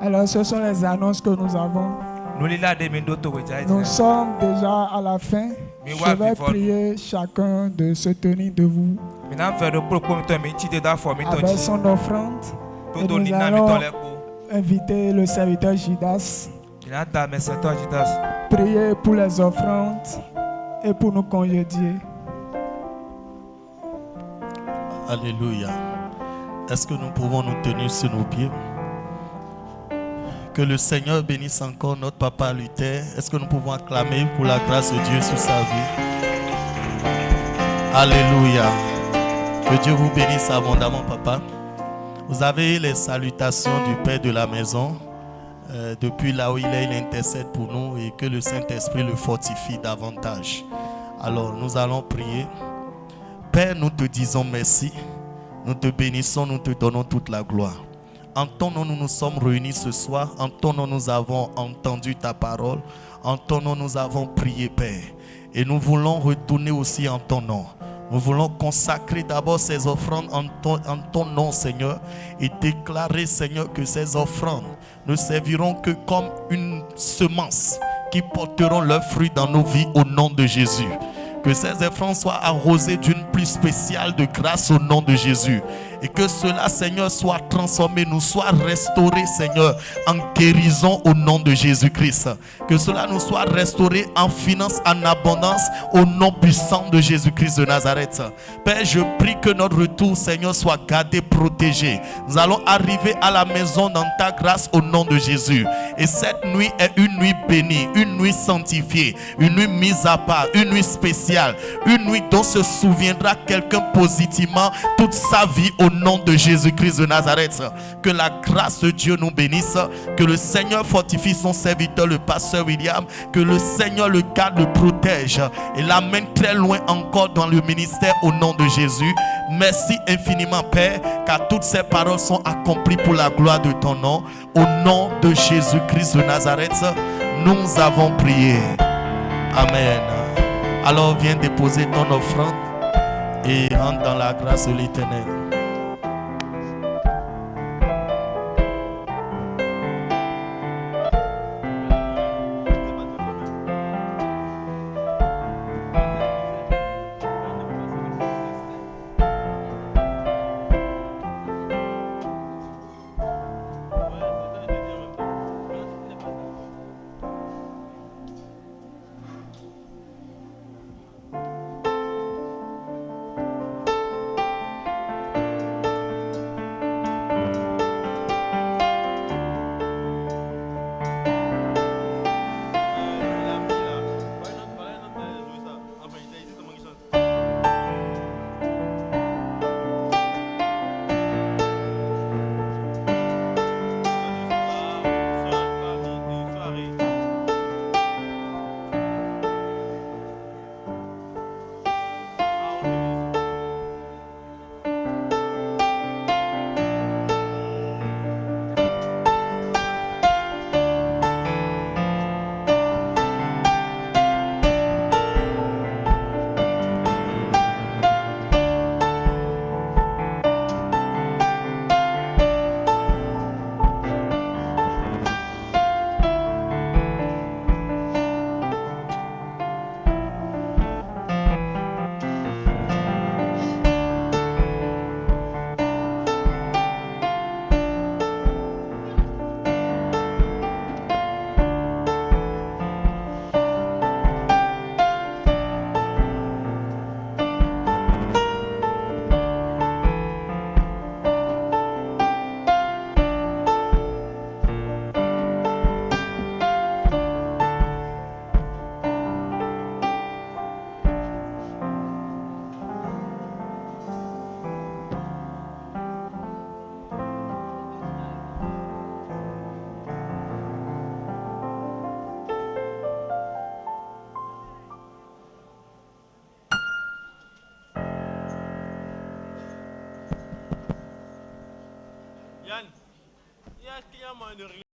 Alors ce sont les annonces que nous avons. Nous sommes déjà à la fin. Je vais prier chacun de se tenir debout avec son offrande. Et nous allons inviter le serviteur Judas. Prier pour les offrandes et pour nous congédier. Alléluia. Est-ce que nous pouvons nous tenir sur nos pieds? Que le Seigneur bénisse encore notre papa Luther. Est-ce que nous pouvons acclamer pour la grâce de Dieu sur sa vie? Alléluia. Que Dieu vous bénisse abondamment, papa. Vous avez les salutations du Père de la maison. Depuis là où il est, il intercède pour nous et que le Saint-Esprit le fortifie davantage. Alors, nous allons prier. Père, nous te disons merci. Nous te bénissons, nous te donnons toute la gloire. En ton nom, nous nous sommes réunis ce soir. En ton nom, nous avons entendu ta parole. En ton nom, nous avons prié, Père. Et nous voulons retourner aussi en ton nom Nous voulons consacrer d'abord ces offrandes en ton nom, Seigneur, et déclarer, Seigneur, que ces offrandes ne serviront que comme une semence qui porteront leurs fruits dans nos vies au nom de Jésus. Que ces offrandes soient arrosées d'une pluie spéciale de grâce au nom de Jésus. Et que cela, Seigneur, soit transformé, nous soit restauré, Seigneur, en guérison au nom de Jésus-Christ. Que cela nous soit restauré en finance, en abondance, au nom puissant de Jésus-Christ de Nazareth. Père, je prie que notre retour, Seigneur, soit gardé, protégé. Nous allons arriver à la maison dans ta grâce au nom de Jésus. Et cette nuit est une nuit bénie, une nuit sanctifiée, une nuit mise à part, une nuit spéciale, une nuit dont se souviendra quelqu'un positivement toute sa vie au nom de Jésus-Christ de Nazareth. Que la grâce de Dieu nous bénisse, que le Seigneur fortifie son serviteur, le pasteur William, que le Seigneur le garde, le protège et l'amène très loin encore dans le ministère au nom de Jésus. Merci infiniment, Père, car toutes ces paroles sont accomplies pour la gloire de ton nom. Au nom de Jésus-Christ de Nazareth, nous avons prié. Amen. Alors viens déposer ton offrande et rentre dans la grâce de l'Éternel. Yann, il y a un client